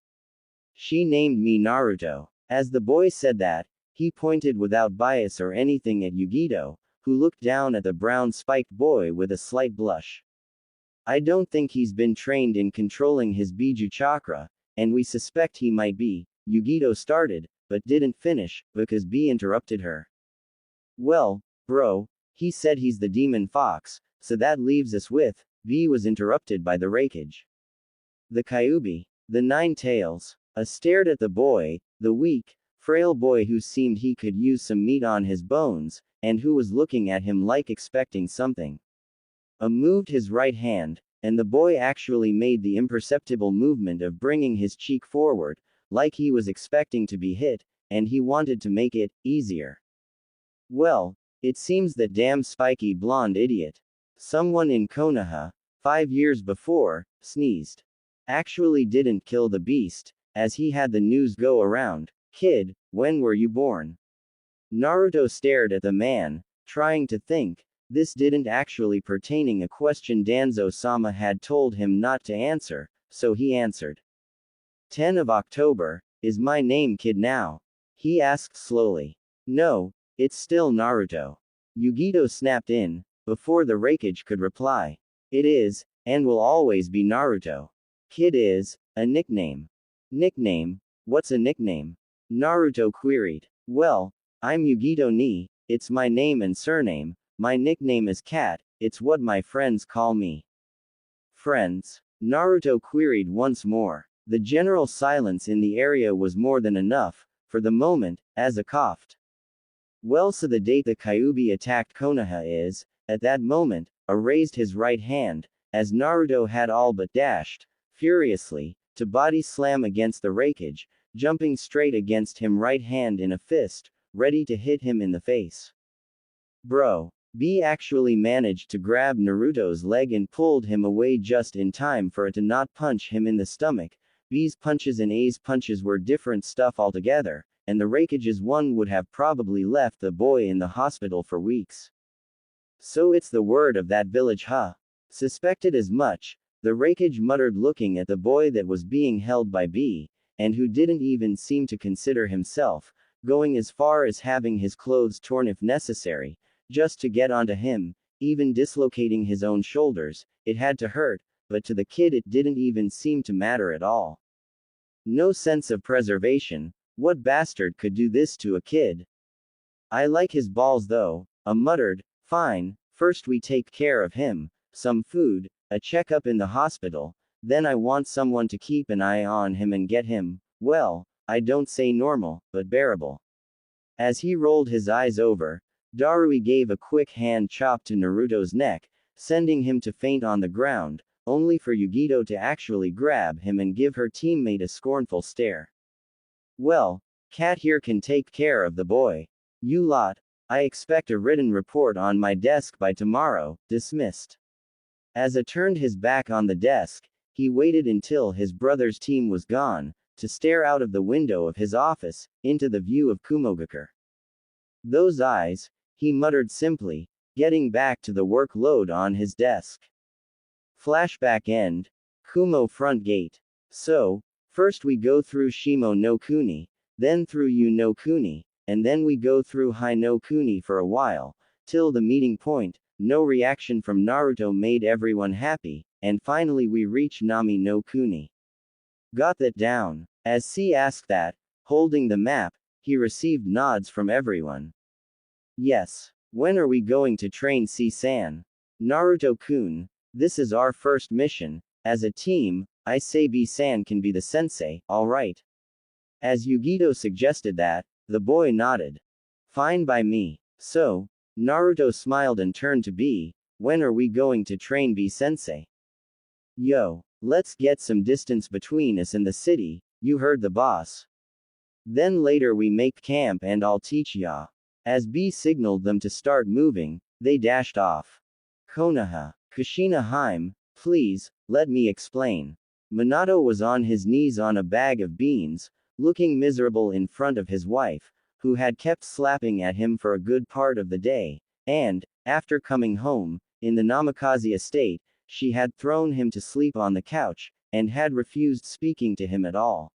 She named me Naruto. As the boy said that, he pointed without bias or anything at Yugito, who looked down at the brown spiked boy with a slight blush. I don't think he's been trained in controlling his Biju chakra, and we suspect he might be. Yugito started, but didn't finish, because B interrupted her. Well, bro, he said he's the demon fox, so that leaves us with, B was interrupted by the Raikage. The Kyuubi. The Nine Tails. Stared at the boy, the weak, frail boy who seemed he could use some meat on his bones, and who was looking at him like expecting something. Moved his right hand, and the boy actually made the imperceptible movement of bringing his cheek forward, like he was expecting to be hit, and he wanted to make it easier. Well, it seems that damn spiky blonde idiot. Someone in Konoha, 5 years before, sneezed. Actually didn't kill the beast, as he had the news go around. Kid, when were you born? Naruto stared at the man, trying to think. This didn't actually pertaining a question Danzo-sama had told him not to answer, so he answered. 10 of October, is my name kid now? He asked slowly. No, it's still Naruto. Yugito snapped in, before the Raikage could reply. It is, and will always be Naruto. Kid is, a nickname. Nickname? What's a nickname? Naruto queried. Well, I'm Yugito ni, it's my name and surname, my nickname is Cat, it's what my friends call me. Friends? Naruto queried once more. The general silence in the area was more than enough, for the moment, as a coughed. Well, so the date the Kyuubi attacked Konoha is, at that moment, raised his right hand, as Naruto had all but dashed, furiously, to body slam against the Raikage, jumping straight against him right hand in a fist, ready to hit him in the face. Bro. B actually managed to grab Naruto's leg and pulled him away just in time for it to not punch him in the stomach. B's punches and A's punches were different stuff altogether, and the Raikage's one would have probably left the boy in the hospital for weeks. So it's the word of that village, huh? Suspected as much, the Raikage muttered, looking at the boy that was being held by B, and who didn't even seem to consider himself, going as far as having his clothes torn if necessary, just to get onto him, even dislocating his own shoulders. It had to hurt, but to the kid it didn't even seem to matter at all. No sense of preservation. What bastard could do this to a kid? I like his balls though, muttered. Fine, first we take care of him, some food, a checkup in the hospital, then I want someone to keep an eye on him and get him, well, I don't say normal, but bearable. As he rolled his eyes over, Darui gave a quick hand chop to Naruto's neck, sending him to faint on the ground, only for Yugito to actually grab him and give her teammate a scornful stare. Well, Cat here can take care of the boy. You lot, I expect a written report on my desk by tomorrow. Dismissed. As he turned his back on the desk, he waited until his brother's team was gone, to stare out of the window of his office, into the view of Kumogakure. Those eyes, he muttered simply, getting back to the workload on his desk. Flashback end. Kumo front gate. So, first we go through Shimo no Kuni, then through Yu no Kuni, and then we go through Hai no Kuni for a while, till the meeting point. No reaction from Naruto made everyone happy, and finally we reach Nami no Kuni. Got that down? As C asked that, holding the map, he received nods from everyone. Yes. When are we going to train C-san? Naruto-kun, this is our first mission. As a team, I say B-san can be the sensei, alright. As Yugito suggested that, the boy nodded. Fine by me. So, Naruto smiled and turned to B, when are we going to train B-sensei? Yo, let's get some distance between us and the city, you heard the boss. Then later we make camp and I'll teach ya. As B signaled them to start moving, they dashed off. Konoha. Kushina Haim, please, let me explain. Minato was on his knees on a bag of beans, looking miserable in front of his wife, who had kept slapping at him for a good part of the day, and, after coming home, in the Namikaze estate, she had thrown him to sleep on the couch, and had refused speaking to him at all.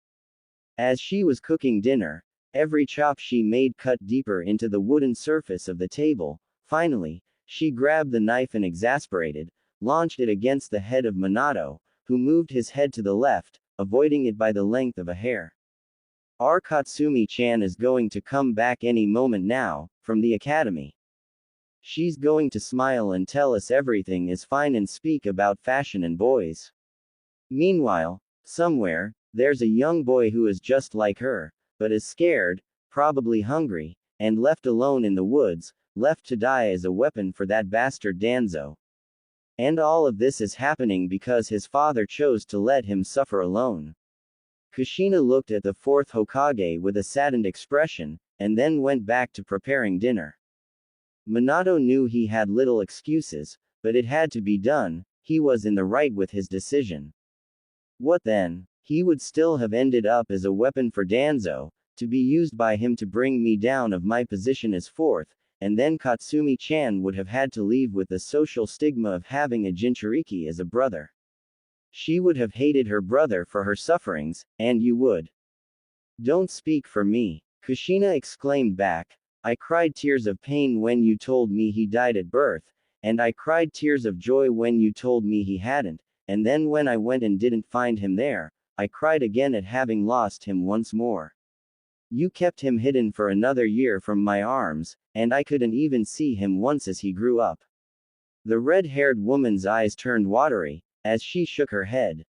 As she was cooking dinner, every chop she made cut deeper into the wooden surface of the table. Finally, she grabbed the knife and, exasperated, launched it against the head of Minato, who moved his head to the left, avoiding it by the length of a hair. Our Katsumi-chan is going to come back any moment now, from the academy. She's going to smile and tell us everything is fine and speak about fashion and boys. Meanwhile, somewhere, there's a young boy who is just like her, but is scared, probably hungry, and left alone in the woods, left to die as a weapon for that bastard Danzo. And all of this is happening because his father chose to let him suffer alone. Kushina looked at the fourth Hokage with a saddened expression, and then went back to preparing dinner. Minato knew he had little excuses, but it had to be done. He was in the right with his decision. What then? He would still have ended up as a weapon for Danzo, to be used by him to bring me down of my position as fourth, and then Katsumi-chan would have had to leave with the social stigma of having a Jinchuriki as a brother. She would have hated her brother for her sufferings, and you would. Don't speak for me, Kushina exclaimed back. I cried tears of pain when you told me he died at birth, and I cried tears of joy when you told me he hadn't, and then when I went and didn't find him there, I cried again at having lost him once more. You kept him hidden for another year from my arms, and I couldn't even see him once as he grew up. The red-haired woman's eyes turned watery, as she shook her head.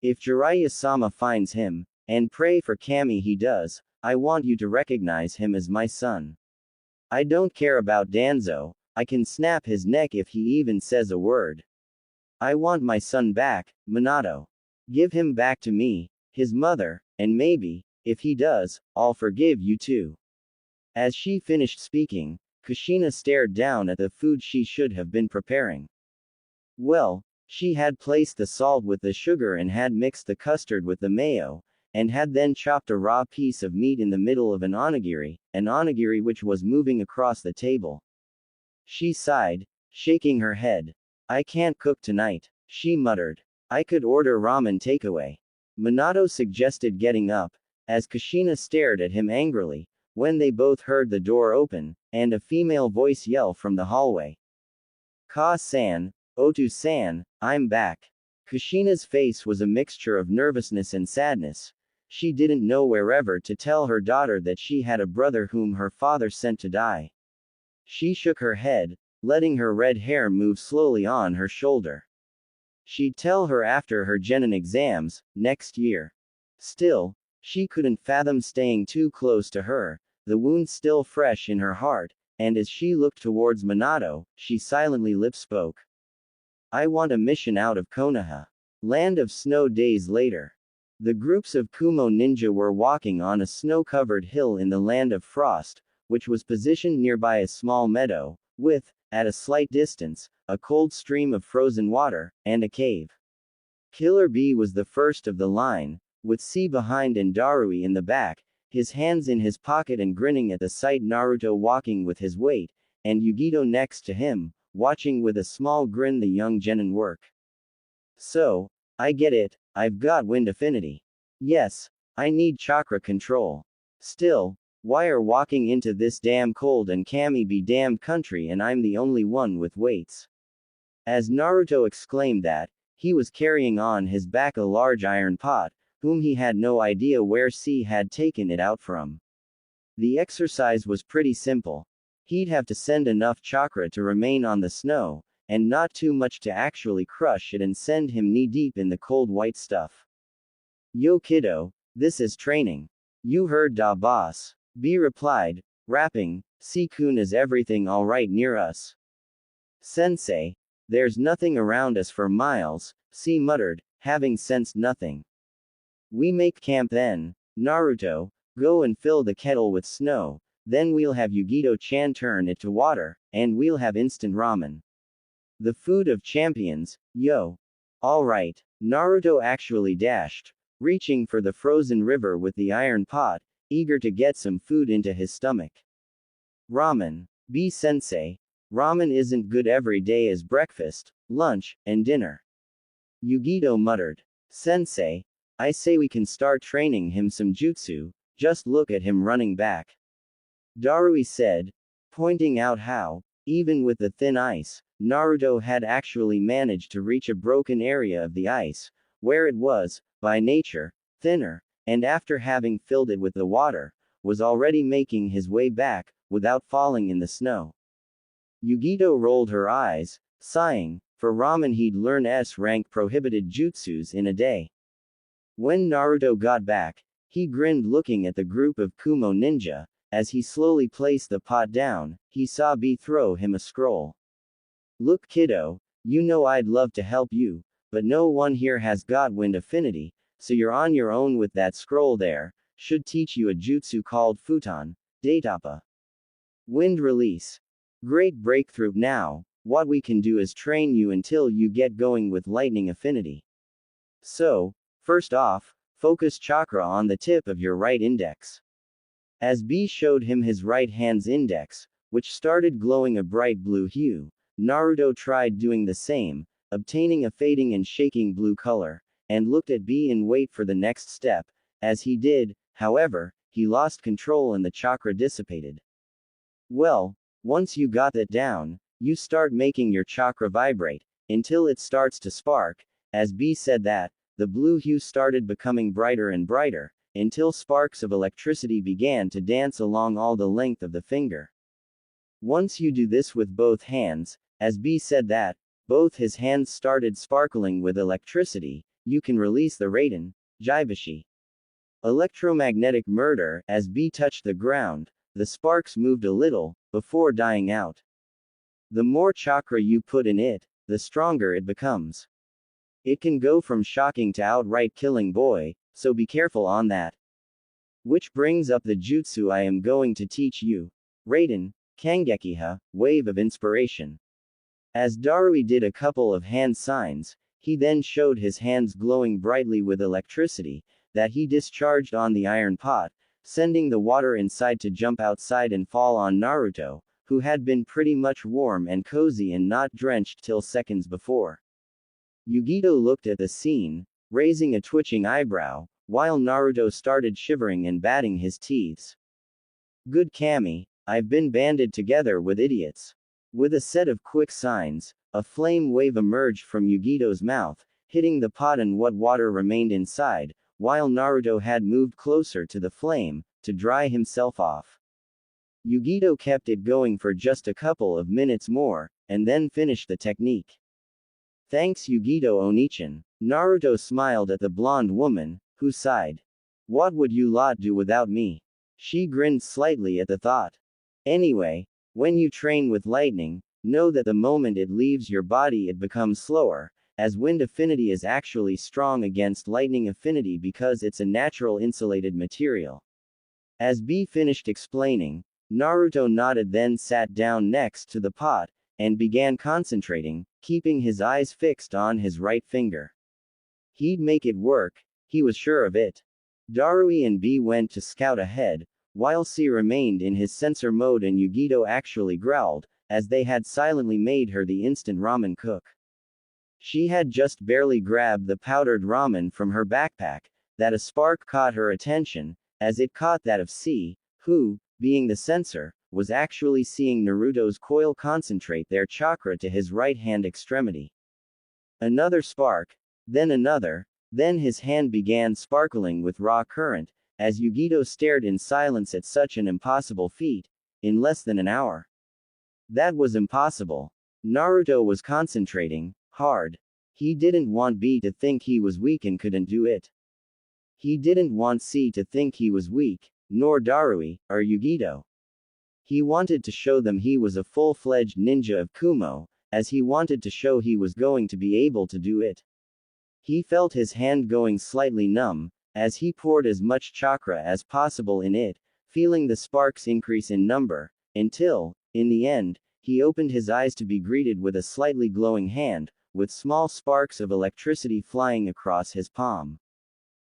If Jiraiya-sama finds him, and pray for Kami he does, I want you to recognize him as my son. I don't care about Danzo, I can snap his neck if he even says a word. I want my son back, Minato. Give him back to me, his mother, and maybe, if he does, I'll forgive you too. As she finished speaking, Kushina stared down at the food she should have been preparing. Well, she had placed the salt with the sugar and had mixed the custard with the mayo, and had then chopped a raw piece of meat in the middle of an onigiri which was moving across the table. She sighed, shaking her head. I can't cook tonight, she muttered. I could order ramen takeaway. Minato suggested getting up, as Kushina stared at him angrily, when they both heard the door open, and a female voice yell from the hallway. Ka-san, Otu-san, I'm back. Kushina's face was a mixture of nervousness and sadness. She didn't know wherever to tell her daughter that she had a brother whom her father sent to die. She shook her head, letting her red hair move slowly on her shoulder. She'd tell her after her genin exams, next year. Still, she couldn't fathom staying too close to her, the wound still fresh in her heart, and as she looked towards Minato, she silently lip-spoke. I want a mission out of Konoha. Land of Snow. Days later. The groups of Kumo ninja were walking on a snow-covered hill in the Land of Frost, which was positioned nearby a small meadow, with, at a slight distance, a cold stream of frozen water, and a cave. Killer Bee was the first of the line, with C behind and Darui in the back, his hands in his pocket and grinning at the sight. Naruto walking with his weight, and Yugito next to him, watching with a small grin the young genin work. So, I get it, I've got wind affinity. Yes, I need chakra control. Still, why are walking into this damn cold and kami be damned country and I'm the only one with weights? As Naruto exclaimed that, he was carrying on his back a large iron pot, whom he had no idea where C had taken it out from. The exercise was pretty simple. He'd have to send enough chakra to remain on the snow, and not too much to actually crush it and send him knee-deep in the cold white stuff. Yo kiddo, this is training. You heard da boss. B replied, rapping, C-kun, is everything alright near us? Sensei, there's nothing around us for miles, C muttered, having sensed nothing. We make camp then. Naruto, go and fill the kettle with snow, then we'll have Yugito-chan turn it to water, and we'll have instant ramen. The food of champions, yo. Alright, Naruto actually dashed, reaching for the frozen river with the iron pot, eager to get some food into his stomach. Ramen. B-sensei, ramen isn't good every day as breakfast, lunch, and dinner. Yugito muttered. Sensei, I say we can start training him some jutsu, just look at him running back. Darui said, pointing out how, even with the thin ice, Naruto had actually managed to reach a broken area of the ice, where it was, by nature, thinner, and after having filled it with the water, was already making his way back, without falling in the snow. Yugito rolled her eyes, sighing, for ramen he'd learn S-rank prohibited jutsus in a day. When Naruto got back, he grinned looking at the group of Kumo ninja. As he slowly placed the pot down, he saw B throw him a scroll. Look kiddo, you know I'd love to help you, but no one here has got wind affinity, so you're on your own with that scroll there, should teach you a jutsu called futon, datapa. Wind release. Great breakthrough. Now, what we can do is train you until you get going with lightning affinity. So, first off, focus chakra on the tip of your right index. As B showed him his right hand's index, which started glowing a bright blue hue, Naruto tried doing the same, obtaining a fading and shaking blue color, and looked at B and wait for the next step. As he did, however, he lost control and the chakra dissipated. Well, once you got that down, you start making your chakra vibrate, until it starts to spark. As B said that, the blue hue started becoming brighter and brighter, until sparks of electricity began to dance along all the length of the finger. Once you do this with both hands, as B said that, both his hands started sparkling with electricity, you can release the Raiden, Jaibashi. Electromagnetic murder. As B touched the ground, the sparks moved a little, before dying out. The more chakra you put in it, the stronger it becomes. It can go from shocking to outright killing boy, so be careful on that. Which brings up the jutsu I am going to teach you. Raiden, Kangekiha, wave of inspiration. As Darui did a couple of hand signs, he then showed his hands glowing brightly with electricity, that he discharged on the iron pot, sending the water inside to jump outside and fall on Naruto, who had been pretty much warm and cozy and not drenched till seconds before. Yugito looked at the scene, raising a twitching eyebrow, while Naruto started shivering and batting his teeth. Good Kami, I've been banded together with idiots. With a set of quick signs, a flame wave emerged from Yugito's mouth, hitting the pot and what water remained inside, while Naruto had moved closer to the flame, to dry himself off. Yugito kept it going for just a couple of minutes more, and then finished the technique. Thanks Yugito Onichan. Naruto smiled at the blonde woman, who sighed. What would you lot do without me? She grinned slightly at the thought. Anyway, when you train with lightning, know that the moment it leaves your body it becomes slower, as wind affinity is actually strong against lightning affinity because it's a natural insulated material. As B finished explaining, Naruto nodded, then sat down next to the pot, and began concentrating, keeping his eyes fixed on his right finger. He'd make it work, he was sure of it. Darui and B went to scout ahead, while C remained in his sensor mode and Yugito actually growled, as they had silently made her the instant ramen cook. She had just barely grabbed the powdered ramen from her backpack, that a spark caught her attention, as it caught that of C, who, being the sensor, was actually seeing Naruto's coil concentrate their chakra to his right hand extremity. Another spark, then another, then his hand began sparkling with raw current, as Yugito stared in silence at such an impossible feat, in less than an hour. That was impossible. Naruto was concentrating, hard. He didn't want B to think he was weak and couldn't do it. He didn't want C to think he was weak, nor Darui, or Yugito. He wanted to show them he was a full-fledged ninja of Kumo, as he wanted to show he was going to be able to do it. He felt his hand going slightly numb, as he poured as much chakra as possible in it, feeling the sparks increase in number, until, in the end, he opened his eyes to be greeted with a slightly glowing hand, with small sparks of electricity flying across his palm.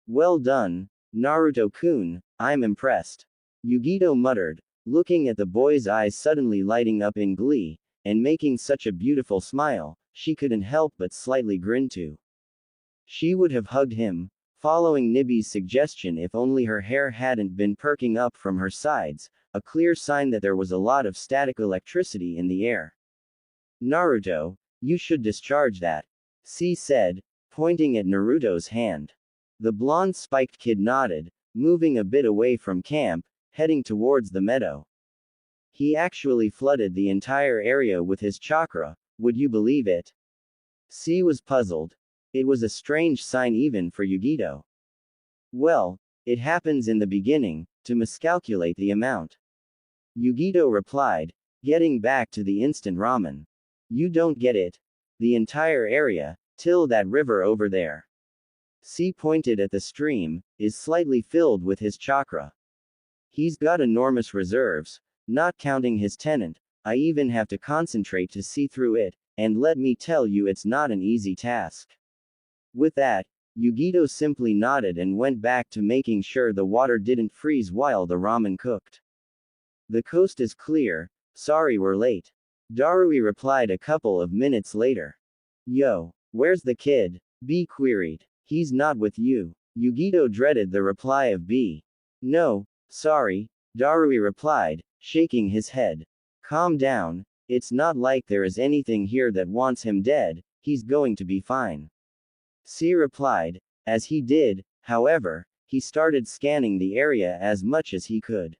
Well done, Naruto-kun, I'm impressed. Yugito muttered, looking at the boy's eyes suddenly lighting up in glee, and making such a beautiful smile, she couldn't help but slightly grin too. She would have hugged him, following Nibi's suggestion if only her hair hadn't been perking up from her sides, a clear sign that there was a lot of static electricity in the air. Naruto, you should discharge that, C said, pointing at Naruto's hand. The blonde spiked kid nodded, moving a bit away from camp, heading towards the meadow. He actually flooded the entire area with his chakra, would you believe it? C was puzzled. It was a strange sign even for Yugito. Well, it happens in the beginning, to miscalculate the amount. Yugito replied, getting back to the instant ramen. You don't get it. The entire area, till that river over there. C pointed at the stream, is slightly filled with his chakra. He's got enormous reserves, not counting his tenant. I even have to concentrate to see through it, and let me tell you it's not an easy task. With that, Yugito simply nodded and went back to making sure the water didn't freeze while the ramen cooked. The coast is clear, sorry we're late. Darui replied a couple of minutes later. Yo, where's the kid? B queried. He's not with you. Yugito dreaded the reply of B. No, sorry, Darui replied, shaking his head. Calm down, it's not like there is anything here that wants him dead, he's going to be fine. C replied. As he did, however, he started scanning the area as much as he could.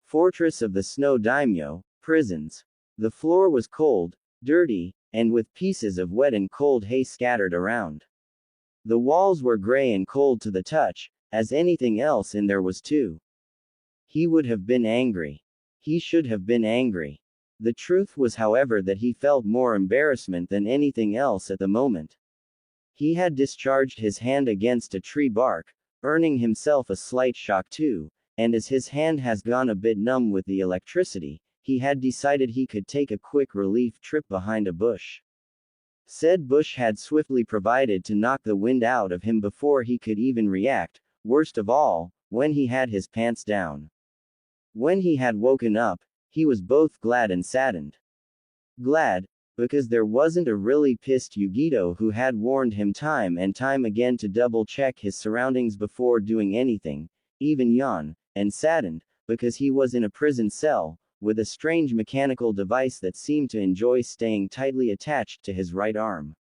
Fortress of the Snow Daimyo, prisons. The floor was cold, dirty, and with pieces of wet and cold hay scattered around. The walls were gray and cold to the touch, as anything else in there was too. He would have been angry. He should have been angry. The truth was, however, that he felt more embarrassment than anything else at the moment. He had discharged his hand against a tree bark, earning himself a slight shock too, and as his hand has gone a bit numb with the electricity, he had decided he could take a quick relief trip behind a bush. Said bush had swiftly provided to knock the wind out of him before he could even react, worst of all, when he had his pants down. When he had woken up, he was both glad and saddened. Glad, because there wasn't a really pissed Yugito who had warned him time and time again to double check his surroundings before doing anything, even yawn, and saddened, because he was in a prison cell, with a strange mechanical device that seemed to enjoy staying tightly attached to his right arm.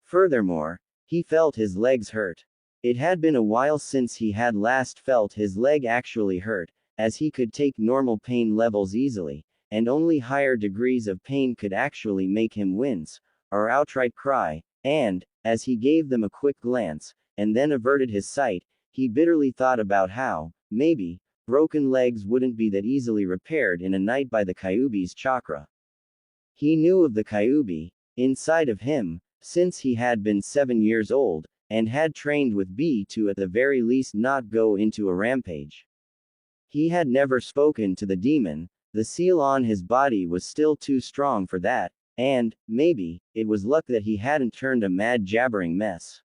Furthermore, he felt his legs hurt. It had been a while since he had last felt his leg actually hurt, as he could take normal pain levels easily, and only higher degrees of pain could actually make him wince, or outright cry, and, as he gave them a quick glance, and then averted his sight, he bitterly thought about how, maybe, broken legs wouldn't be that easily repaired in a night by the Kyuubi's chakra. He knew of the Kyuubi, inside of him, since he had been 7 years old, and had trained with B to at the very least not go into a rampage. He had never spoken to the demon, the seal on his body was still too strong for that, and, maybe, it was luck that he hadn't turned a mad jabbering mess.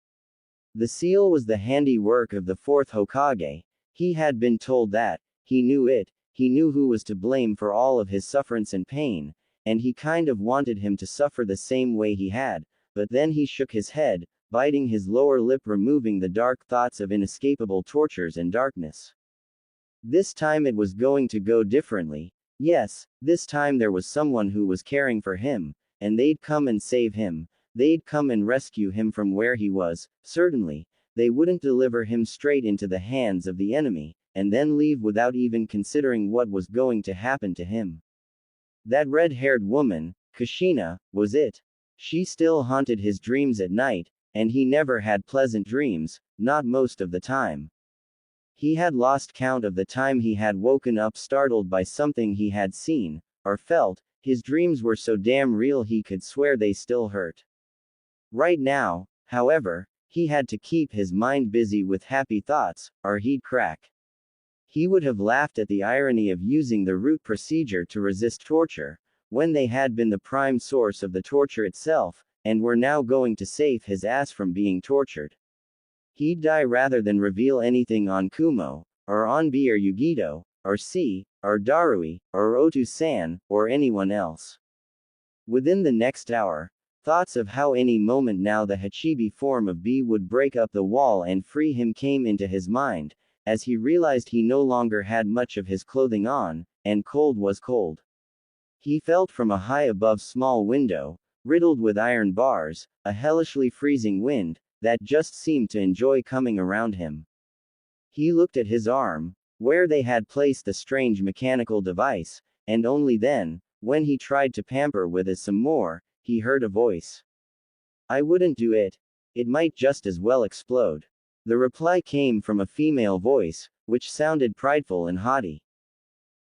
The seal was the handiwork of the fourth Hokage. He had been told that, he knew it, he knew who was to blame for all of his sufferance and pain, and he kind of wanted him to suffer the same way he had, but then he shook his head, biting his lower lip, removing the dark thoughts of inescapable tortures and darkness. This time it was going to go differently. Yes, this time there was someone who was caring for him, and they'd come and save him, they'd come and rescue him from where he was, certainly, they wouldn't deliver him straight into the hands of the enemy, and then leave without even considering what was going to happen to him. That red-haired woman, Kushina, was it. She still haunted his dreams at night, and he never had pleasant dreams, not most of the time. He had lost count of the time he had woken up startled by something he had seen, or felt. His dreams were so damn real he could swear they still hurt. Right now, however, he had to keep his mind busy with happy thoughts, or he'd crack. He would have laughed at the irony of using the root procedure to resist torture, when they had been the prime source of the torture itself, and were now going to save his ass from being tortured. He'd die rather than reveal anything on Kumo, or on B or Yugito, or C, or Darui, or Otu-san, or anyone else. Within the next hour, thoughts of how any moment now the Hachibi form of B would break up the wall and free him came into his mind, as he realized he no longer had much of his clothing on, and cold was cold. He felt from a high above small window, riddled with iron bars, a hellishly freezing wind, that just seemed to enjoy coming around him. He looked at his arm, where they had placed the strange mechanical device, and only then, when he tried to pamper with it some more, he heard a voice. "I wouldn't do it. It might just as well explode." The reply came from a female voice, which sounded prideful and haughty.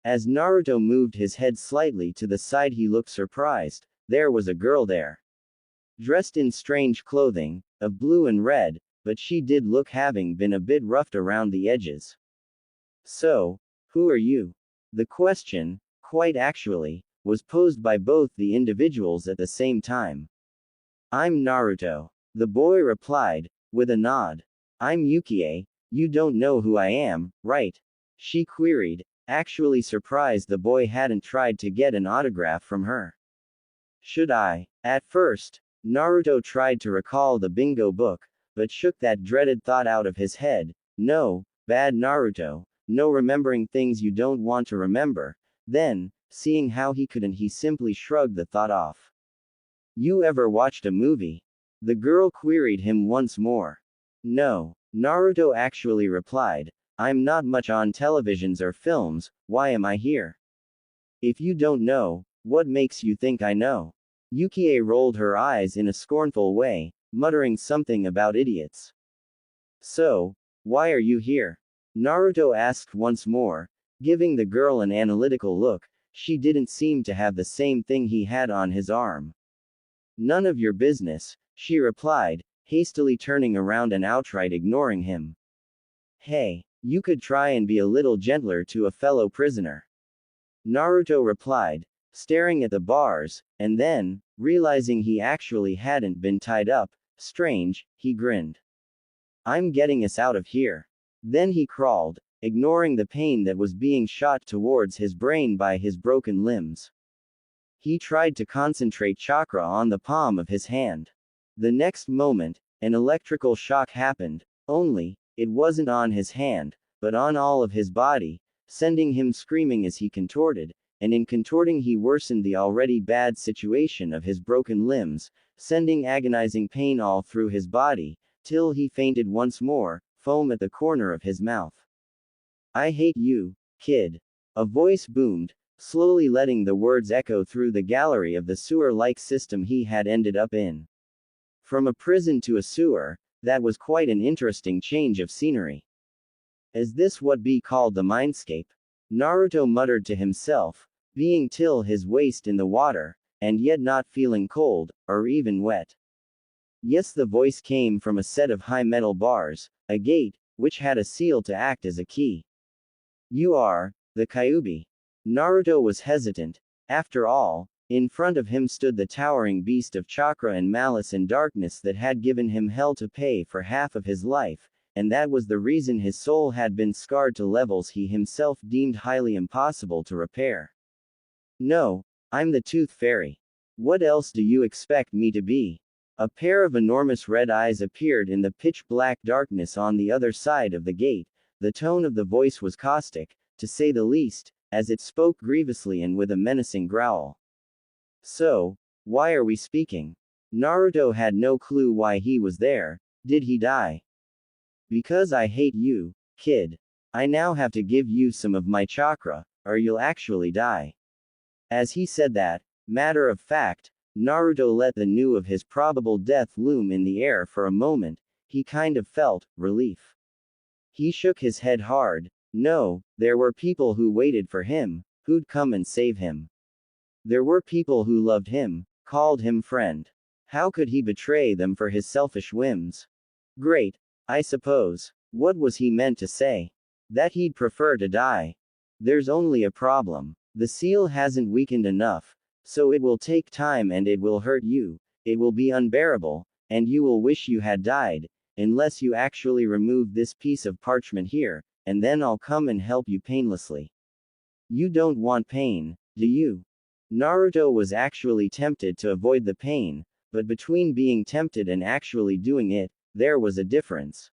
As Naruto moved his head slightly to the side, he looked surprised. There was a girl there. Dressed in strange clothing, of blue and red, but she did look having been a bit roughed around the edges. "So, who are you?" The question, quite actually, was posed by both the individuals at the same time. "I'm Naruto," the boy replied, with a nod. "I'm Yukie, you don't know who I am, right?" she queried, actually surprised the boy hadn't tried to get an autograph from her. "Should I?" At first, Naruto tried to recall the bingo book, but shook that dreaded thought out of his head. No, bad Naruto, no remembering things you don't want to remember. Then, seeing how he couldn't, he simply shrugged the thought off. "You ever watched a movie?" the girl queried him once more. "No," Naruto actually replied. "I'm not much on televisions or films, why am I here?" "If you don't know, what makes you think I know?" Yukie rolled her eyes in a scornful way, muttering something about idiots. "So, why are you here?" Naruto asked once more, giving the girl an analytical look. She didn't seem to have the same thing he had on his arm. "None of your business," she replied, hastily turning around and outright ignoring him. "Hey, you could try and be a little gentler to a fellow prisoner," Naruto replied, staring at the bars, and then, realizing he actually hadn't been tied up, strange, he grinned. "I'm getting us out of here." Then he crawled, ignoring the pain that was being shot towards his brain by his broken limbs. He tried to concentrate chakra on the palm of his hand. The next moment, an electrical shock happened, only, it wasn't on his hand, but on all of his body, sending him screaming as he contorted, and in contorting he worsened the already bad situation of his broken limbs, sending agonizing pain all through his body, till he fainted once more, foam at the corner of his mouth. I hate you, kid. A voice boomed, slowly letting the words echo through the gallery of the sewer-like system he had ended up in. From a prison to a sewer, that was quite an interesting change of scenery. Is this what be called the mindscape? Naruto muttered to himself, being till his waist in the water, and yet not feeling cold, or even wet. Yes, the voice came from a set of high metal bars, a gate, which had a seal to act as a key. You are the Kyuubi. Naruto was hesitant. After all, in front of him stood the towering beast of chakra and malice and darkness that had given him hell to pay for half of his life, and that was the reason his soul had been scarred to levels he himself deemed highly impossible to repair. No, I'm the Tooth Fairy. What else do you expect me to be? A pair of enormous red eyes appeared in the pitch-black darkness on the other side of the gate. The tone of the voice was caustic, to say the least, as it spoke grievously and with a menacing growl. So, why are we speaking? Naruto had no clue why he was there. Did he die? Because I hate you, kid. I now have to give you some of my chakra, or you'll actually die. As he said that, matter of fact, Naruto let the news of his probable death loom in the air for a moment. He kind of felt relief. He shook his head hard. No, there were people who waited for him, who'd come and save him. There were people who loved him, called him friend. How could he betray them for his selfish whims? Great, I suppose. What was he meant to say? That he'd prefer to die. There's only a problem. The seal hasn't weakened enough, so it will take time and it will hurt you, it will be unbearable, and you will wish you had died, unless you actually remove this piece of parchment here, and then I'll come and help you painlessly. You don't want pain, do you? Naruto was actually tempted to avoid the pain, but between being tempted and actually doing it, there was a difference.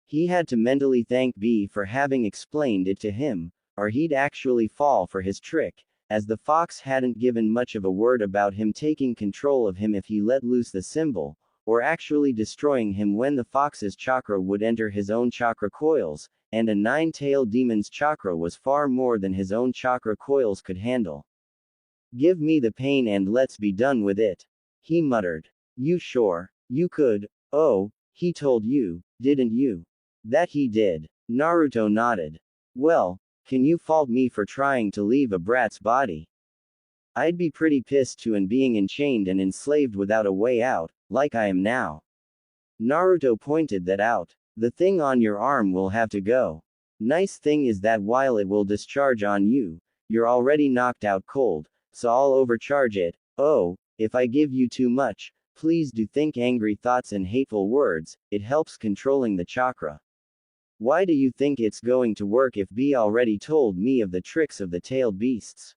He had to mentally thank B for having explained it to him, or he'd actually fall for his trick, as the fox hadn't given much of a word about him taking control of him if he let loose the symbol, or actually destroying him when the fox's chakra would enter his own chakra coils, and a nine-tailed demon's chakra was far more than his own chakra coils could handle. Give me the pain and let's be done with it, he muttered. You sure? You could? Oh, he told you, didn't you? That he did. Naruto nodded. Well, can you fault me for trying to leave a brat's body? I'd be pretty pissed too, and being enchained and enslaved without a way out, like I am now. Naruto pointed that out. The thing on your arm will have to go. Nice thing is that while it will discharge on you, you're already knocked out cold, so I'll overcharge it. Oh, if I give you too much, please do think angry thoughts and hateful words, it helps controlling the chakra. Why do you think it's going to work if B already told me of the tricks of the tailed beasts?